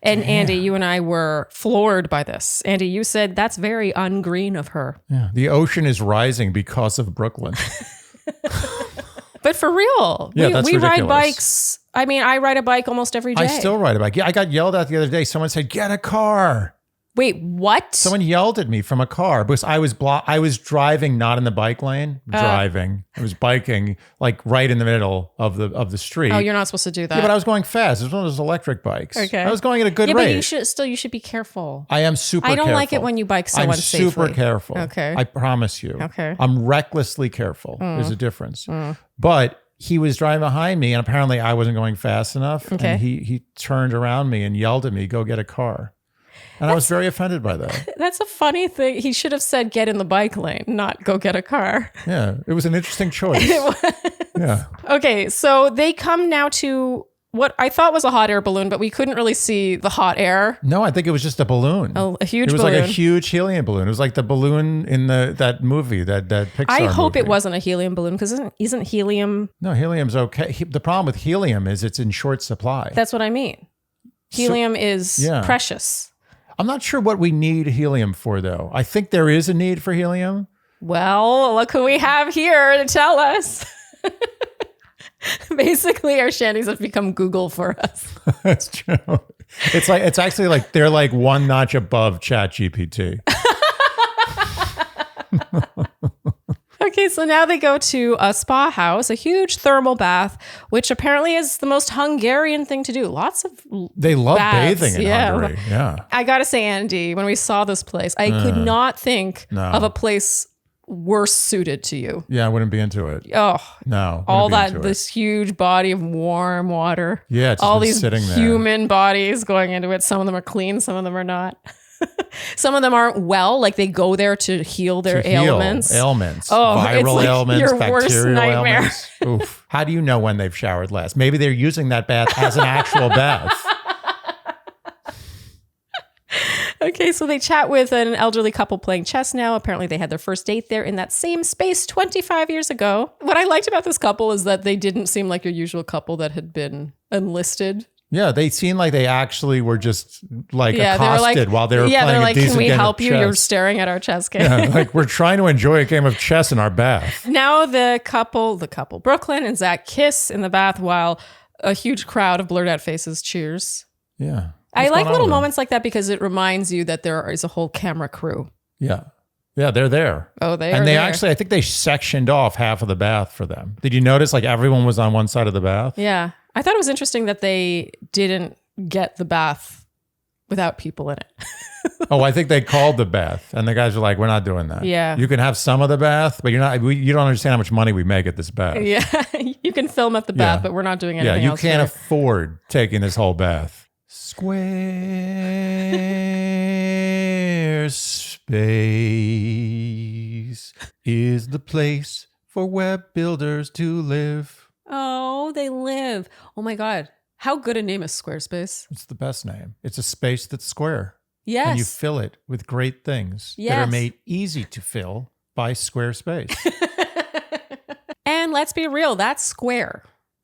And Andy, you and I were floored by this. Andy, you said that's very ungreen of her. Yeah. The ocean is rising because of Brooklyn. But for real, Yeah, that's we ride ridiculous. bikes. I mean, I ride a bike almost every day. I still ride a bike. Yeah, I got yelled at the other day. Someone said, get a car. Wait, what? Someone yelled at me from a car because I was driving not in the bike lane. Driving. I was biking like right in the middle of the street. Oh, you're not supposed to do that. Yeah, but I was going fast. It was one of those electric bikes. Okay. I was going at a good yeah, rate. but you should be careful. I am super I don't careful. like it when you bike so I'm unsafely. super careful. Okay. I promise you. Okay. I'm recklessly careful. There's a difference. But he was driving behind me and apparently I wasn't going fast enough. Okay. And he turned around me and yelled at me, go get a car. And I was very offended by that. That's a funny thing. He should have said, get in the bike lane, not go get a car. Yeah. It was an interesting choice. Yeah. Okay, so they come now to what I thought was a hot air balloon, but we couldn't really see the hot air. No, I think it was just a balloon. A huge balloon. It was like a huge helium balloon. It was like the balloon in that movie, that Pixar I hope movie. it wasn't a helium balloon because isn't helium? No, helium's okay. The problem with helium is it's in short supply. That's what I mean. Helium is yeah. precious. I'm not sure what we need helium for, though. I think there is a need for helium. Well, look who we have here to tell us. Basically, our shandies have become Google for us. That's true. It's actually like they're like one notch above ChatGPT. Okay, so now they go to a spa house, a huge thermal bath, which apparently is the most Hungarian thing to do. Lots of They love baths, bathing in Hungary. Yeah. I gotta say, Andy, when we saw this place, I could not think of a place worse suited to you. Yeah, I wouldn't be into it. Oh, No. all wouldn't be that, into it. this huge body of warm water. Yeah, it's all been these sitting there. human bodies going into it. Some of them are clean, some of them are not. Some of them aren't well, like they go there to heal their ailments. Ailments. Oh, it's Viral like ailments, your worst bacterial nightmare. ailments. Oof. How do you know when they've showered last? Maybe they're using that bath as an actual bath. Okay, so they chat with an elderly couple playing chess now. Apparently they had their first date there in that same space 25 years ago. What I liked about this couple is that they didn't seem like your usual couple that had been enlisted. Yeah, they seemed like they actually were just like Yeah, they were accosted while they were playing they're a like, decent can we game help of you? chess. You're staring at our chess game. Yeah, like we're trying to enjoy a game of chess in our bath. Now the couple, Brooklyn and Zach kiss in the bath while a huge crowd of blurred out faces cheers. Yeah. I What's like going on little with them? moments like that because it reminds you that there is a whole camera crew. Yeah. Yeah, they're there. Oh, they are And they there. actually, I think they sectioned off half of the bath for them. Did you notice like everyone was on one side of the bath? Yeah. I thought it was interesting that they didn't get the bath without people in it. Oh, I think they called the bath and the guys were like, we're not doing that. Yeah. You can have some of the bath, but you don't understand how much money we make at this bath. Yeah. You can film at the bath, Yeah. but we're not doing Yeah, anything you else. can't there. afford taking this whole bath. Squarespace is the place for web builders to live. Oh, they live. Oh my God. How good a name is Squarespace? It's the best name. It's a space that's square. Yes. And you fill it with great things that Yes. are made easy to fill by Squarespace. And let's be real, that square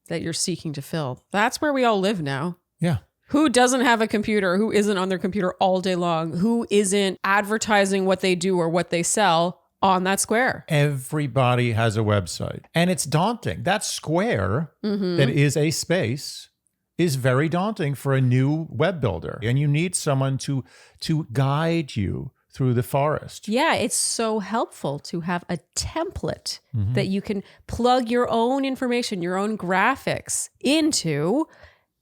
that you're seeking to fill, that's where we all live now. Yeah. Who doesn't have a computer? Who isn't on their computer all day long? Who isn't advertising what they do or what they sell on that square? Everybody has a website. And it's daunting. That square that is a space is very daunting for a new web builder. And you need someone to guide you through the forest. Yeah, it's so helpful to have a template that you can plug your own information, your own graphics into.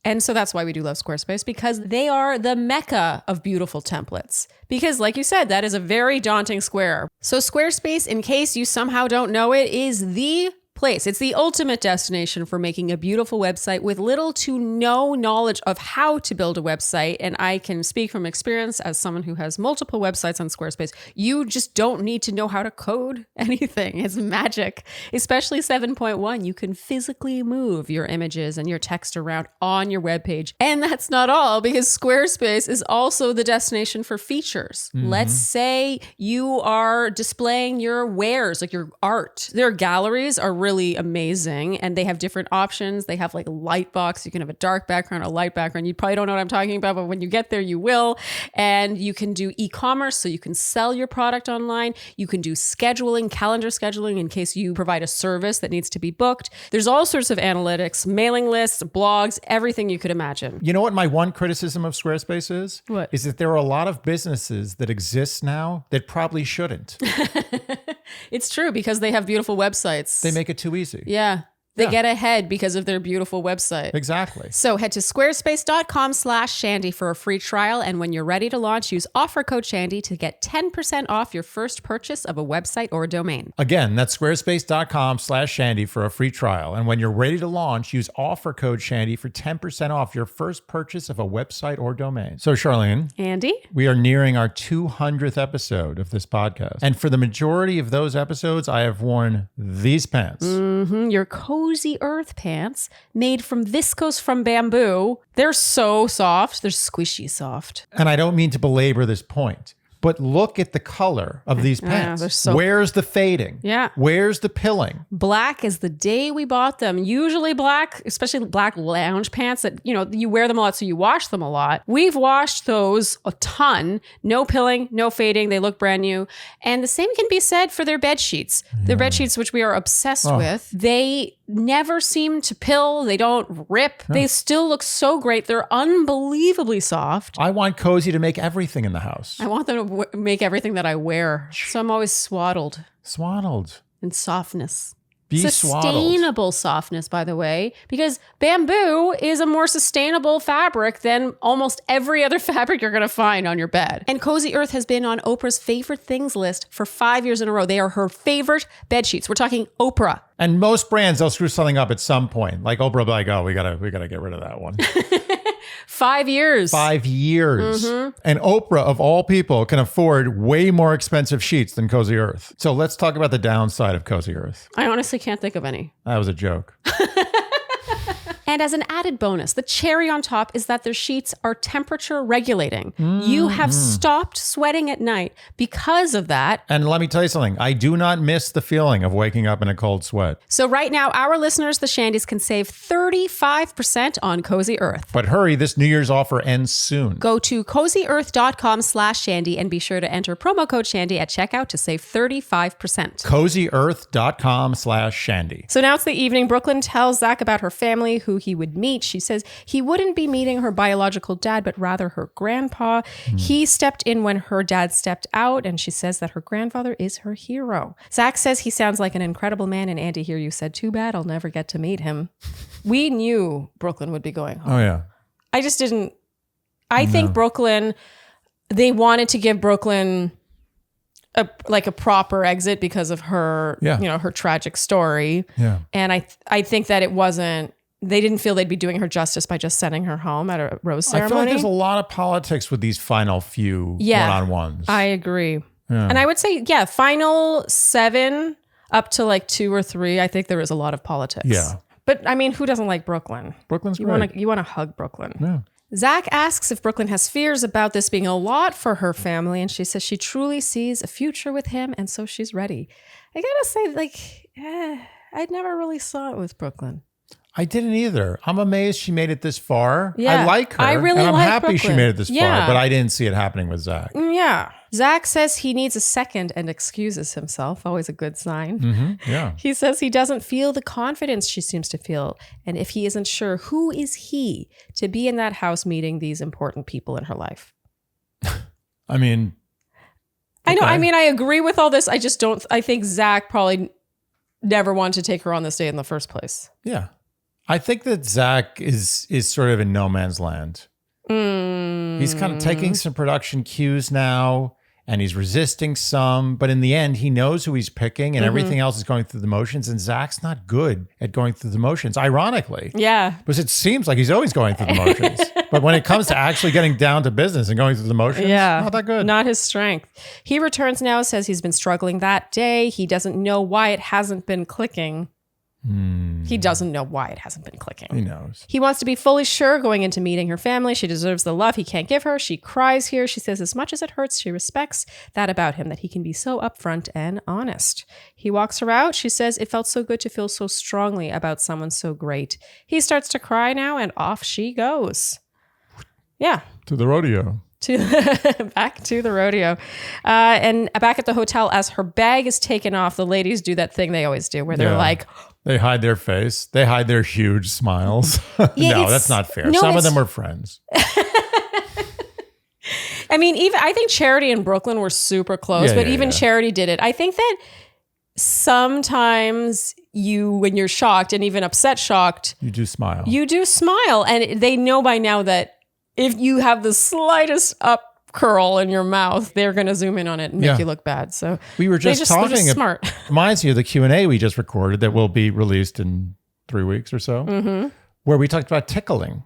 And so that's why we do love Squarespace, because they are the mecca of beautiful templates. Because like you said, that is a very daunting square. So Squarespace, in case you somehow don't know it, is the place. It's the ultimate destination for making a beautiful website with little to no knowledge of how to build a website. And I can speak from experience as someone who has multiple websites on Squarespace. You just don't need to know how to code anything. It's magic. Especially 7.1. You can physically move your images and your text around on your webpage. And that's not all, because Squarespace is also the destination for features. Let's say you are displaying your wares, like your art. Their galleries are really amazing, and they have different options. They have like light box. You can have a dark background, a light background. You probably don't know what I'm talking about, but when you get there, you will. And you can do e-commerce, so you can sell your product online. You can do scheduling, calendar scheduling in case you provide a service that needs to be booked. There's all sorts of analytics, mailing lists, blogs, everything you could imagine. You know what my one criticism of Squarespace is? What? Is that there are a lot of businesses that exist now that probably shouldn't. It's true, because they have beautiful websites. They make it too easy. Yeah. They get ahead because of their beautiful website. Exactly. So head to squarespace.com/Shandy for a free trial. And when you're ready to launch, use offer code Shandy to get 10% off your first purchase of a website or domain. Again, that's squarespace.com/Shandy for a free trial. And when you're ready to launch, use offer code Shandy for 10% off your first purchase of a website or domain. So Sharleen, Andy? we are nearing our 200th episode of this podcast. And for the majority of those episodes, I have worn these pants. Your Cozy Earth pants made from viscose from bamboo. They're so soft. They're squishy soft. And I don't mean to belabor this point, but look at the color of these pants. they're so- Where's the fading? Yeah. Where's the pilling? Black is the day we bought them. Usually black, especially black lounge pants that, you wear them a lot, so you wash them a lot. We've washed those a ton. No pilling, no fading. They look brand new. And the same can be said for their bed sheets. Their bed sheets, which we are obsessed with, they never seem to pill. They don't rip. They still look so great. They're unbelievably soft. I want Cozy to make everything in the house. I want them to make everything that I wear. So I'm always swaddled Swaddled. in softness. Be Sustainable softness, by the way, because bamboo is a more sustainable fabric than almost every other fabric you're going to find on your bed. And Cozy Earth has been on Oprah's favorite things list for 5 years in a row. They are her favorite bed sheets. We're talking Oprah. And most brands, they'll screw something up at some point. Like Oprah will be like, oh, we gotta get rid of that one. 5 years. 5 years. And Oprah, of all people, can afford way more expensive sheets than Cozy Earth. So let's talk about the downside of Cozy Earth. I honestly can't think of any. That was a joke. And as an added bonus, the cherry on top is that their sheets are temperature regulating. You have stopped sweating at night because of that. And let me tell you something. I do not miss the feeling of waking up in a cold sweat. So right now, our listeners, the Shandys, can save 35% on Cozy Earth. But hurry, this New Year's offer ends soon. Go to cozyearth.com/Shandy and be sure to enter promo code Shandy at checkout to save 35%. cozyearth.com/Shandy. So now it's the evening. Brooklyn tells Zach about her family, who he would meet. She says he wouldn't be meeting her biological dad, but rather her grandpa. He stepped in when her dad stepped out, and she says that her grandfather is her hero. Zach says he sounds like an incredible man, and Andy, here you said, too bad I'll never get to meet him. We knew Brooklyn would be going home. Oh, yeah. I just didn't. I think Brooklyn, they wanted to give Brooklyn a proper exit because of her, her tragic story. Yeah. And I think that it wasn't, they didn't feel they'd be doing her justice by just sending her home at a rose ceremony. I feel like there's a lot of politics with these final few one-on-ones. I agree. Yeah. And I would say, final 7 up to like 2 or 3, I think there is a lot of politics. Yeah. But I mean, who doesn't like Brooklyn? Brooklyn's great. You want to hug Brooklyn. Yeah. Zach asks if Brooklyn has fears about this being a lot for her family, and she says she truly sees a future with him, and so she's ready. I gotta say, I never really saw it with Brooklyn. I didn't either. I'm amazed she made it this far. Yeah, I like her. I really and I'm like happy she Brooklyn. made it this Yeah. far, but I didn't see it happening with Zach. Yeah. Zach says he needs a second and excuses himself. Always a good sign. Yeah. He says he doesn't feel the confidence she seems to feel. And if he isn't sure, who is he to be in that house meeting these important people in her life? I mean, I know. okay. I mean, I agree with all this. I just don't. I think Zach probably never wanted to take her on this date in the first place. Yeah. I think that Zach is sort of in no man's land. He's kind of taking some production cues now, and he's resisting some, but in the end, he knows who he's picking and everything else is going through the motions. And Zach's not good at going through the motions, ironically. Yeah. Because it seems like he's always going through the motions. But when it comes to actually getting down to business and going through the motions, not that good. Not his strength. He returns now, says he's been struggling that day. He doesn't know why it hasn't been clicking. He doesn't know why it hasn't been clicking. He knows. He wants to be fully sure going into meeting her family. She deserves the love he can't give her. She cries here. She says as much as it hurts, she respects that about him, that he can be so upfront and honest. He walks her out. She says it felt so good to feel so strongly about someone so great. He starts to cry now and off she goes. Yeah. To the rodeo. Back to the rodeo. And back at the hotel, as her bag is taken off, the ladies do that thing they always do where they're like... They hide their face. They hide their huge smiles. No, that's not fair. Some of them were friends. I mean, even I think Charity and Brooklyn were super close, but even Charity did it. I think that sometimes when you're shocked and even upset shocked, you do smile. And they know by now that if you have the slightest up curl in your mouth, they're going to zoom in on it and make you look bad. So we were just talking. They're just smart. Reminds you of the Q&A we just recorded that will be released in 3 weeks or so, where we talked about tickling.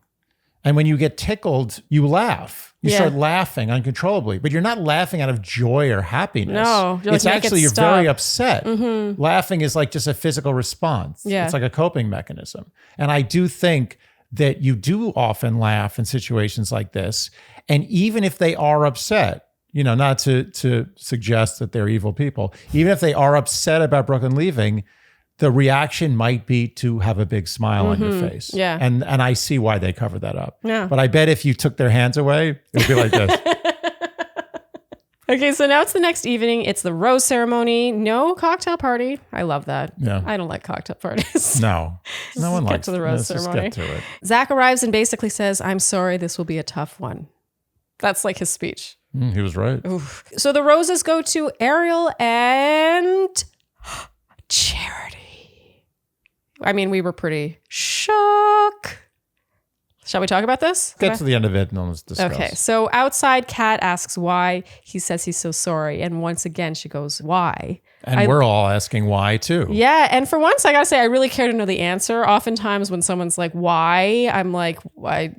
And when you get tickled, you laugh. You start laughing uncontrollably, but you're not laughing out of joy or happiness. No, it's actually you're very upset. Laughing is like just a physical response. Yeah. It's like a coping mechanism. And I do think that you do often laugh in situations like this. And even if they are upset, not to suggest that they're evil people, even if they are upset about Brooklyn leaving, the reaction might be to have a big smile on your face. Yeah. And I see why they cover that up. Yeah. But I bet if you took their hands away, it would be like this. Okay, so now it's the next evening. It's the rose ceremony. No cocktail party. I love that. Yeah. I don't like cocktail parties. No one likes to the rose ceremony. Let's just get to it. Zach arrives and basically says, I'm sorry, this will be a tough one. That's like his speech. He was right. Oof. So the roses go to Ariel and Charity. I mean, we were pretty shook. Shall we talk about this? Get to the end of it and then let's discuss. Okay, so outside, Kat asks why. He says he's so sorry. And once again, she goes, why? And we're all asking why too. Yeah, and for once, I gotta say, I really care to know the answer. Oftentimes when someone's like, why? I'm like, why,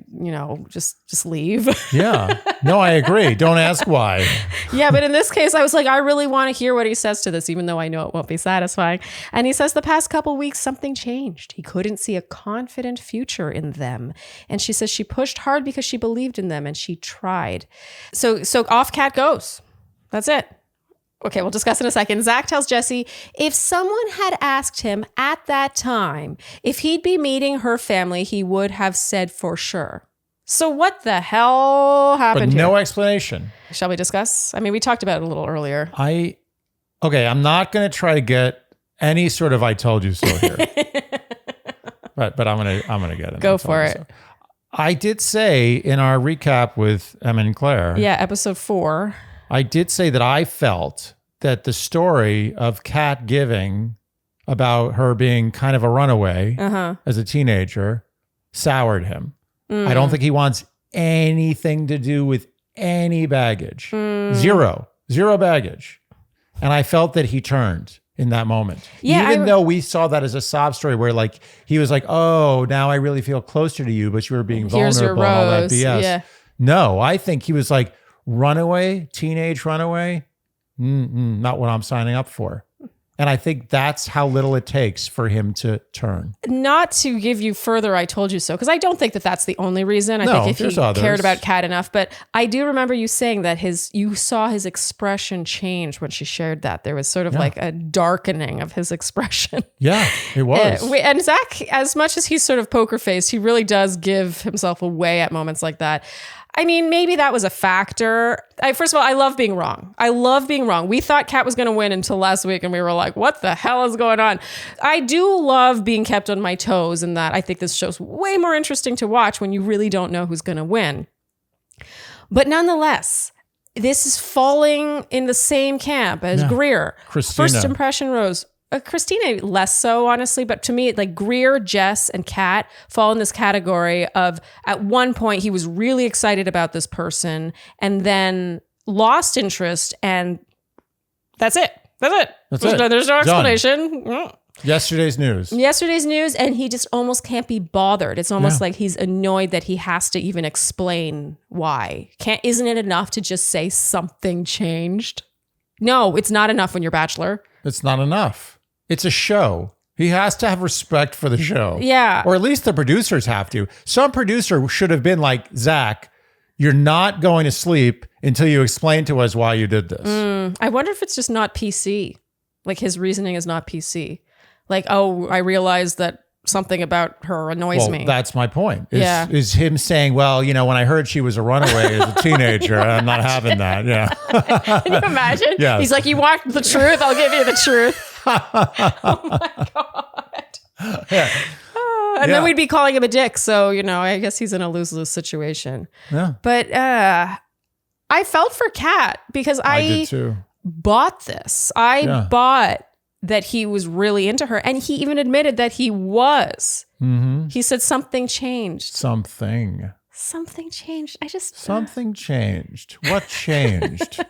just leave. Yeah. No, I agree. Don't ask why. Yeah, but in this case, I was like, I really want to hear what he says to this, even though I know it won't be satisfying. And he says the past couple weeks, something changed. He couldn't see a confident future in them. And she says she pushed hard because she believed in them and she tried. So off Kat goes. That's it. Okay, we'll discuss in a second. Zach tells Jesse if someone had asked him at that time if he'd be meeting her family, he would have said for sure. So what the hell happened But here? no explanation. Shall we discuss? I mean, we talked about it a little earlier. I'm not going to try to get any sort of I told you so here. but I'm going to get it. Go for it. So. I did say in our recap with Emma and Claire. Yeah, episode 4. I did say that I felt that the story of Kat giving about her being kind of a runaway as a teenager soured him. I don't think he wants anything to do with any baggage. Zero baggage. And I felt that he turned in that moment. Yeah, Even though we saw that as a sob story where like he was like, oh, now I really feel closer to you, but you were being vulnerable. Here's your and all that rose. BS. Yeah. No, I think he was like, runaway, teenage runaway, not what I'm signing up for. And I think that's how little it takes for him to turn. Not to give you further I told you so, because I don't think that that's the only reason. I think if he cared about Kat enough. But I do remember you saying that you saw his expression change when she shared that. There was sort of like a darkening of his expression. Yeah, it was. And Zach, as much as he's sort of poker faced, he really does give himself away at moments like that. I mean, maybe that was a factor. First of all, I love being wrong. We thought Kat was going to win until last week, and we were like, what the hell is going on? I do love being kept on my toes, in that I think this show's way more interesting to watch when you really don't know who's going to win. But nonetheless, this is falling in the same camp as Greer. Christina. First impression rose. Christina less so, honestly, but to me, like Greer, Jess, and Kat fall in this category of at one point he was really excited about this person, and then lost interest, and that's it. There's no Done. explanation. Yesterday's news. And he just almost can't be bothered. It's almost like he's annoyed that he has to even explain why. Isn't it enough to just say something changed? No, it's not enough when you're Bachelor. It's not enough. It's a show. He has to have respect for the show. Yeah. Or at least the producers have to. Some producer should have been like, Zach, you're not going to sleep until you explain to us why you did this. I wonder if it's just not PC. Like his reasoning is not PC. Like, oh, I realized that something about her annoys me. That's my point. Is him saying, well, when I heard she was a runaway as a teenager, I'm not having that. Yeah. Can you imagine? Yes. He's like, you want the truth? I'll give you the truth. Oh my God. Yeah. And then we'd be calling him a dick. So, I guess he's in a lose-lose situation. Yeah. But I felt for Kat because I did too. Bought this. I bought that he was really into her. And he even admitted that he was. Mm-hmm. He said something changed. Something changed. Something changed. What changed?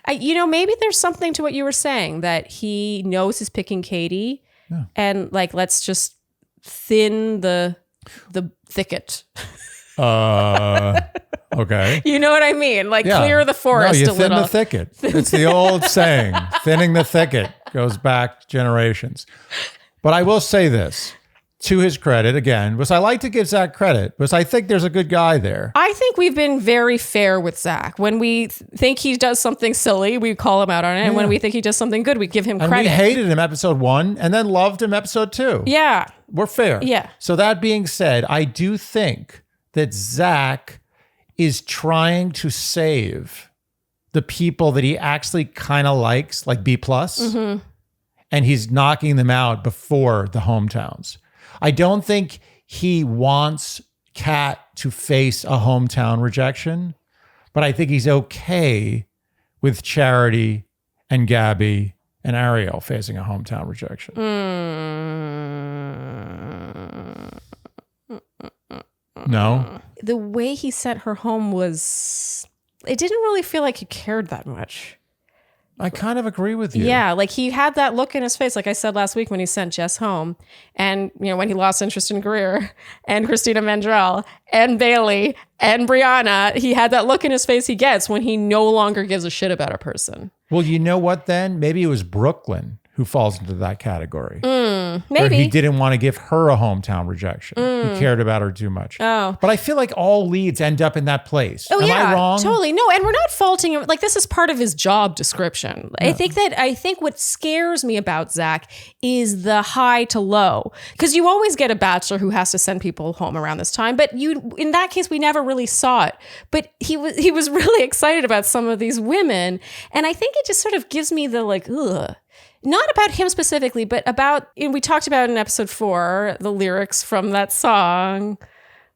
Maybe there's something to what you were saying, that he knows he's picking Kaity. Yeah. And let's just thin the thicket. Okay. You know what I mean? Clear the forest a little. Thin the thicket. It's the old saying, thinning the thicket goes back generations. But I will say this, to his credit, again, because I like to give Zach credit, because I think there's a good guy there. I think we've been very fair with Zach. When we think he does something silly, we call him out on it. And when we think he does something good, we give him credit. And we hated him episode 1 and then loved him episode 2. Yeah. We're fair. Yeah. So that being said, I do think that Zach is trying to save the people that he actually kind of likes, like B+, and he's knocking them out before the hometowns. I don't think he wants Kat to face a hometown rejection, but I think he's okay with Charity and Gabby and Ariel facing a hometown rejection. No? The way he sent her home it didn't really feel like he cared that much. I kind of agree with you. Yeah, he had that look in his face, like I said last week when he sent Jess home. And, when he lost interest in Greer and Christina Mandrell and Bailey and Brianna, he had that look in his face he gets when he no longer gives a shit about a person. Well, you know what then? Maybe it was Brooklyn who falls into that category. Maybe. Or he didn't want to give her a hometown rejection. He cared about her too much. Oh. But I feel like all leads end up in that place. Oh, Am I wrong? Totally. No, and we're not faulting him. This is part of his job description. Yeah. I think what scares me about Zach is the high to low. Because you always get a Bachelor who has to send people home around this time. But in that case, we never really saw it. But he was really excited about some of these women. And I think it just sort of gives me the ugh. Not about him specifically, but about, we talked about in episode 4, the lyrics from that song,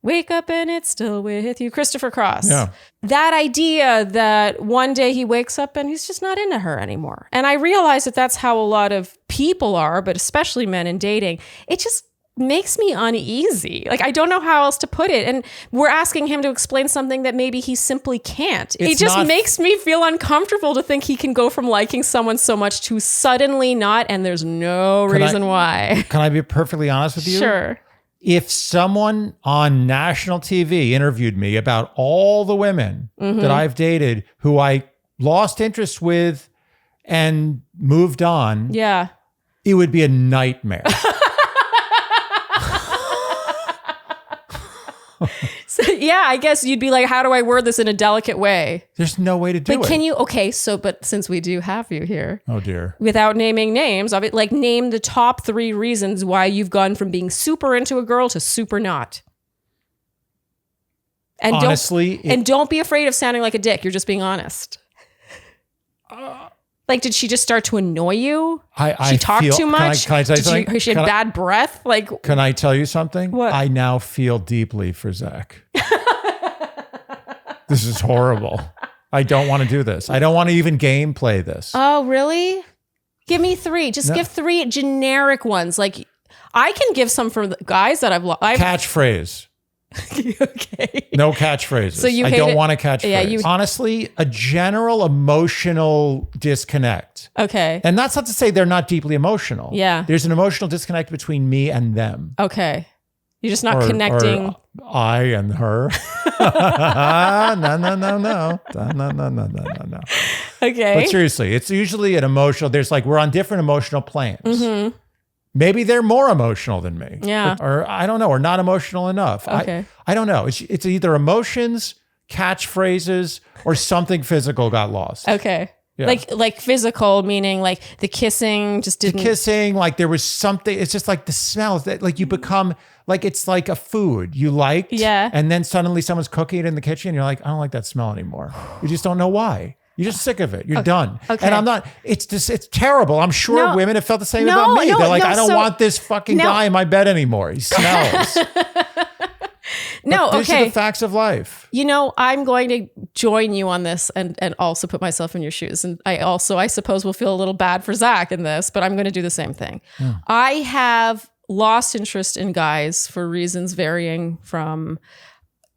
Wake Up and It's Still With You, Christopher Cross. Yeah. That idea that one day he wakes up and he's just not into her anymore. And I realize that that's how a lot of people are, but especially men in dating. It just makes me uneasy. I don't know how else to put it. And we're asking him to explain something that maybe he simply can't. It just makes me feel uncomfortable to think he can go from liking someone so much to suddenly not, and there's no reason why. Can I be perfectly honest with you? Sure. If someone on national TV interviewed me about all the women that I've dated who I lost interest with and moved on, it would be a nightmare. So, I guess you'd be like, how do I word this in a delicate way? There's no way to do it. But can you, but since we do have you here. Oh dear. Without naming names, name the top 3 reasons why you've gone from being super into a girl to super not. And honestly, don't be afraid of sounding like a dick. You're just being honest. Did she just start to annoy you? She talked too much? Can I tell you something? She had bad breath? Can I tell you something? What? I now feel deeply for Zach. This is horrible. I don't want to do this. I don't want to even gameplay this. Oh, really? Give me 3. Just give 3 generic ones. I can give some for the guys that I've catchphrase. Okay. No catchphrases. So you I hate don't it- want a catchphrase. Yeah, Honestly, a general emotional disconnect. Okay. And that's not to say they're not deeply emotional. Yeah. There's an emotional disconnect between me and them. Okay. You're just not Or connecting. I and her. No. Okay. But seriously, it's usually an emotional, we're on different emotional planes. Mm-hmm. Maybe they're more emotional than me. Yeah. Or I don't know, or not emotional enough. Okay. I don't know. It's either emotions, catchphrases, or something physical got lost. Okay. Yeah. Like physical, meaning like the kissing just didn't. Kissing, like there was something, it's just like the smells that like you become, like it's like a food you liked. Yeah. And then suddenly someone's cooking it in the kitchen. And you're like, I don't like that smell anymore. You just don't know why. You're just sick of it. You're done. Okay. And I'm not, it's terrible. I'm sure No. women have felt the same No, about me. no, They're like, no, I don't so- want this fucking No. guy in my bed anymore. He smells. No, These are okay. the facts of life. You know, I'm going to join you on this and also put myself in your shoes. And I suppose, will feel a little bad for Zach in this, but I'm going to do the same thing. I have lost interest in guys for reasons varying from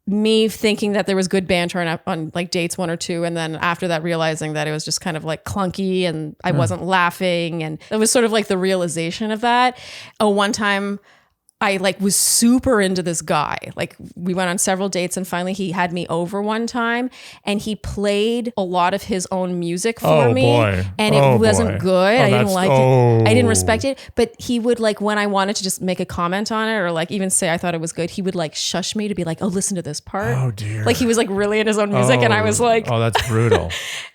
me thinking that there was good banter on like dates 1 or 2. And then after that, realizing that it was just kind of like clunky and I wasn't laughing. And it was sort of like the realization of that. One time I like was super into this guy. Like we went on several dates and finally he had me over one time and he played a lot of his own music for me. Boy. And Oh, it wasn't boy. good. I didn't that's- like oh. it. I didn't respect it. But he would like, when I wanted to just make a comment on it or like even say I thought it was good, he would like shush me to be like, oh, listen to this part. Oh dear. Like he was like really in his own music. And I was like, oh, that's brutal.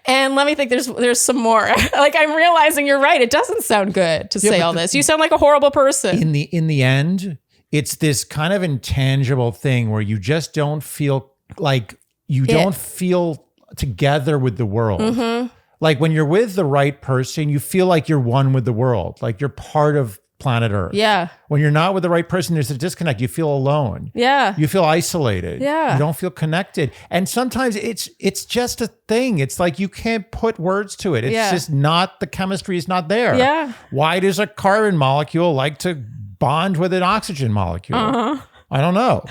and let me think, there's some more. Like I'm realizing you're right. It doesn't sound good to say but all this. You sound like a horrible person. in the end, it's this kind of intangible thing where you just don't feel like you don't feel together with the world. Mm-hmm. Like when you're with the right person, you feel like you're one with the world, like you're part of planet Earth. Yeah. When you're not with the right person, there's a disconnect. You feel alone. Yeah. You feel isolated. Yeah. You don't feel connected. And sometimes it's just a thing. It's like you can't put words to it. It's Yeah. just not, the chemistry is not there. Yeah. Why does a carbon molecule like to bond with an oxygen molecule? I don't know.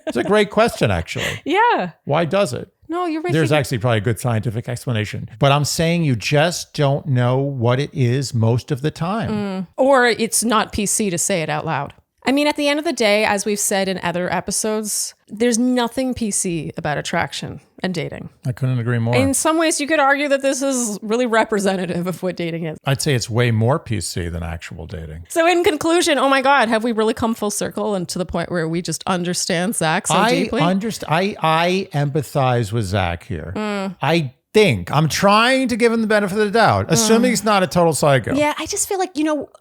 It's a great question, actually. Yeah. Why does it? No, you're right. There's actually probably a good scientific explanation. But I'm saying you just don't know what it is most of the time. Or it's not PC to say it out loud. I mean, at the end of the day, as we've said in other episodes, there's nothing PC about attraction and dating. I couldn't agree more. In some ways, you could argue that this is really representative of what dating is. I'd say it's way more PC than actual dating. So in conclusion, oh my God, have we really come full circle and to the point where we just understand Zach so deeply? I empathize with Zach here. I'm trying to give him the benefit of the doubt, assuming he's not a total psycho. Yeah, I just feel like,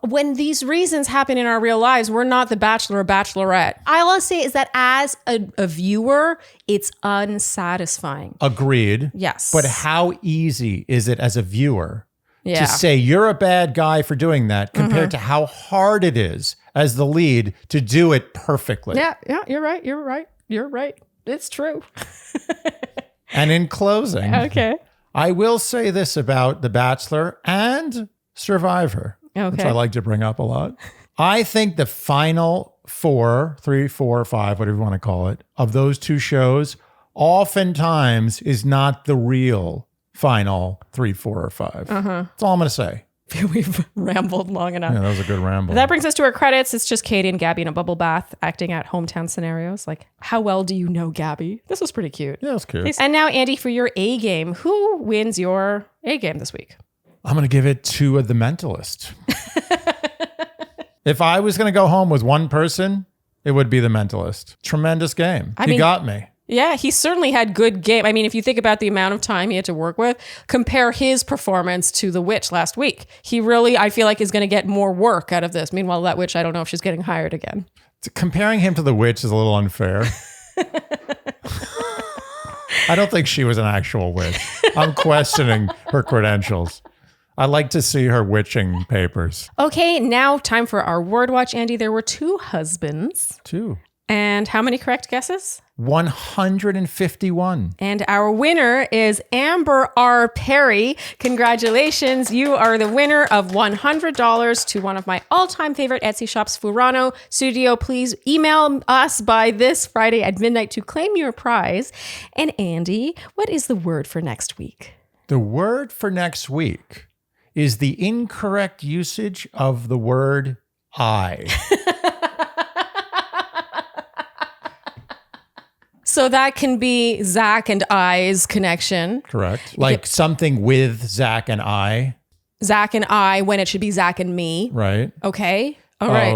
when these reasons happen in our real lives, we're not the Bachelor or Bachelorette. All I'll say is that as a viewer, it's unsatisfying. Agreed. Yes. But how easy is it as a viewer Yeah. to say you're a bad guy for doing that compared to how hard it is as the lead to do it perfectly? Yeah, you're right. It's true. And in closing, Okay. I will say this about The Bachelor and Survivor, which Okay. I like to bring up a lot. I think the final 3, 4, 5, whatever you want to call it, of those two shows oftentimes is not the real final 3, 4, or 5. That's all I'm going to say. We've rambled long enough. Yeah, that was a good ramble. That brings us to our credits. It's just Kaity and Gabby in a bubble bath acting out hometown scenarios. Like, how well do you know Gabby? This was pretty cute. Yeah, it was cute. And now, Andy, for your A game, who wins your A game this week? I'm going to give it to The Mentalist. If I was going to go home with one person, it would be The Mentalist. Tremendous game. He got me. Yeah, he certainly had good game. I mean, if you think about the amount of time he had to work with, compare his performance to the witch last week. He really, I feel like, is going to get more work out of this. Meanwhile, that witch, I don't know if she's getting hired again. Comparing him to the witch is a little unfair. I don't think she was an actual witch. I'm questioning her credentials. I like to see her witching papers. Okay, now time for our word watch, Andy. There were 2 husbands. 2. And how many correct guesses? 151. And our winner is Amber R. Perry. Congratulations. You are the winner of $100 to one of my all-time favorite Etsy shops, Furano Studio. Please email us by this Friday at midnight to claim your prize. And Andy, what is the word for next week? The word for next week is the incorrect usage of the word I. So that can be Zach and I's connection. Correct. Like something with Zach and I. Zach and I when it should be Zach and me. Right. Okay. All right.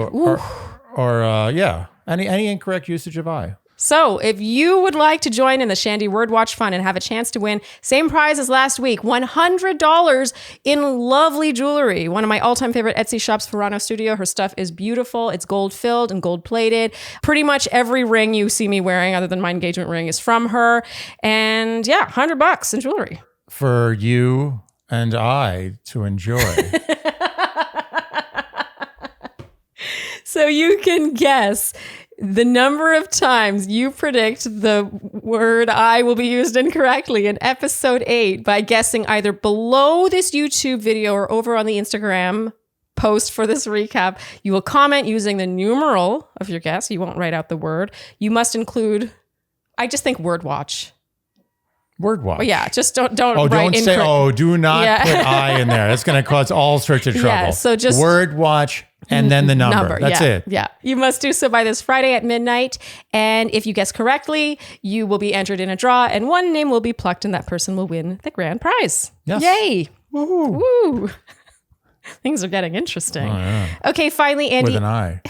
Or yeah. Any incorrect usage of I. So if you would like to join in the Shandy Word Watch Fund and have a chance to win, same prize as last week, $100 in lovely jewelry. One of my all-time favorite Etsy shops, Furano Studio. Her stuff is beautiful. It's gold filled and gold plated. Pretty much every ring you see me wearing other than my engagement ring is from her. And yeah, $100 in jewelry. For you and I to enjoy. So you can guess the number of times you predict the word I will be used incorrectly in episode 8 by guessing either below this YouTube video or over on the Instagram post for this recap. You will comment using the numeral of your guess. You won't write out the word. You must include, I just think word watch. Word watch. Oh, yeah, just don't don't write say, incorrect. do not put I in there. That's going to cause all sorts of trouble. Yeah, so just word watch and then the number. That's it. Yeah. You must do so by this Friday at midnight. And if you guess correctly, you will be entered in a draw and one name will be plucked and that person will win the grand prize. Yes. Yay. Woo-hoo. Woo. Things are getting interesting. Oh, yeah. Okay, finally, Andy. With an I.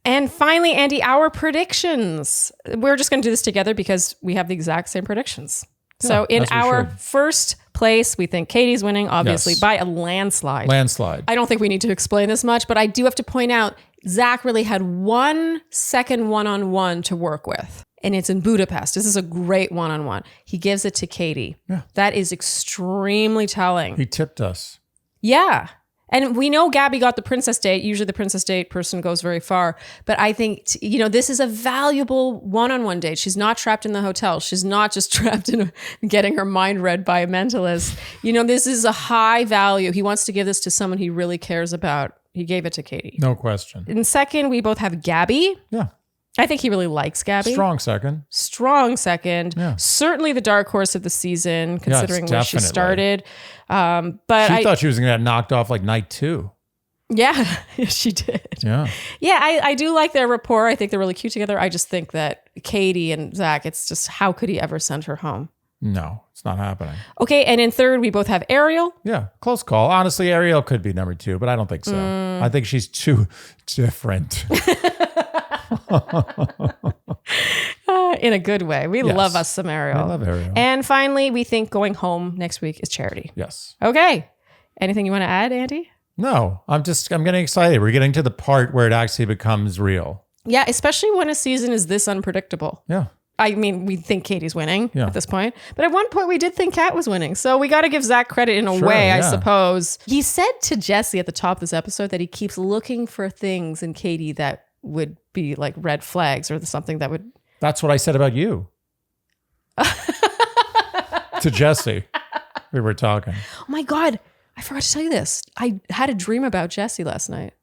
And finally, Andy, our predictions. We're just going to do this together because we have the exact same predictions. So in our first place, we think Kaity's winning, obviously, by a landslide. I don't think we need to explain this much, but I do have to point out, Zach really had 1 second one-on-one to work with. And it's in Budapest. This is a great one-on-one. He gives it to Kaity. Yeah. That is extremely telling. He tipped us. Yeah. And we know Gabby got the princess date. Usually the princess date person goes very far. But I think, this is a valuable one-on-one date. She's not trapped in the hotel. She's not just trapped in getting her mind read by a mentalist. This is a high value. He wants to give this to someone he really cares about. He gave it to Kaity. No question. And second, we both have Gabby. Yeah. I think he really likes Gabby. Strong second. Yeah. Certainly the dark horse of the season, considering where she started. But she thought she was going to get knocked off like night 2. Yeah, she did. Yeah. Yeah, I do like their rapport. I think they're really cute together. I just think that Kaity and Zach, it's just, how could he ever send her home? No, it's not happening. Okay, and in third, we both have Ariel. Yeah, close call. Honestly, Ariel could be number 2, but I don't think so. I think she's too different. In a good way. We love us some Ariel. I love Ariel. And finally, we think going home next week is Charity. Yes. Okay. Anything you want to add, Andy? No, I'm getting excited. We're getting to the part where it actually becomes real. Yeah, especially when a season is this unpredictable. Yeah. I mean, we think Kaity's winning at this point. But at one point, we did think Kat was winning. So we got to give Zach credit in a way, I suppose. He said to Jesse at the top of this episode that he keeps looking for things in Kaity that would be like red flags or something that would... That's what I said about you. To Jesse. We were talking. Oh my God. I forgot to tell you this. I had a dream about Jesse last night.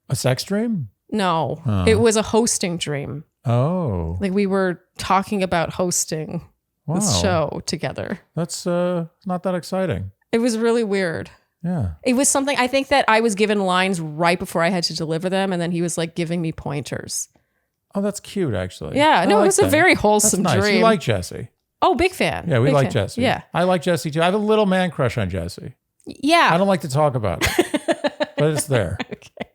A sex dream? No. It was a hosting dream. Oh. Like we were talking about hosting this show together. That's not that exciting. It was really weird. Yeah. It was something, I think that I was given lines right before I had to deliver them. And then he was like giving me pointers. Oh, that's cute, actually. Yeah. No, it was a very wholesome that's nice. dream. You like Jesse. Oh, big fan. Yeah, we big like fan. Jesse. Yeah. I like Jesse too. I have a little man crush on Jesse. Yeah. I don't like to talk about it, but it's there. Okay.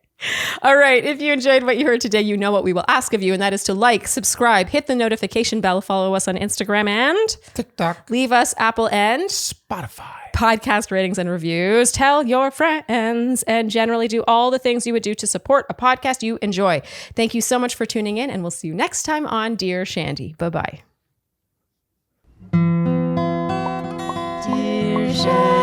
All right. If you enjoyed what you heard today, you know what we will ask of you, and that is to like, subscribe, hit the notification bell, follow us on Instagram and TikTok, leave us Apple and Spotify podcast ratings and reviews. Tell your friends and generally do all the things you would do to support a podcast you enjoy. Thank you so much for tuning in, and we'll see you next time on Dear Shandy. Bye-bye. Dear Shandy.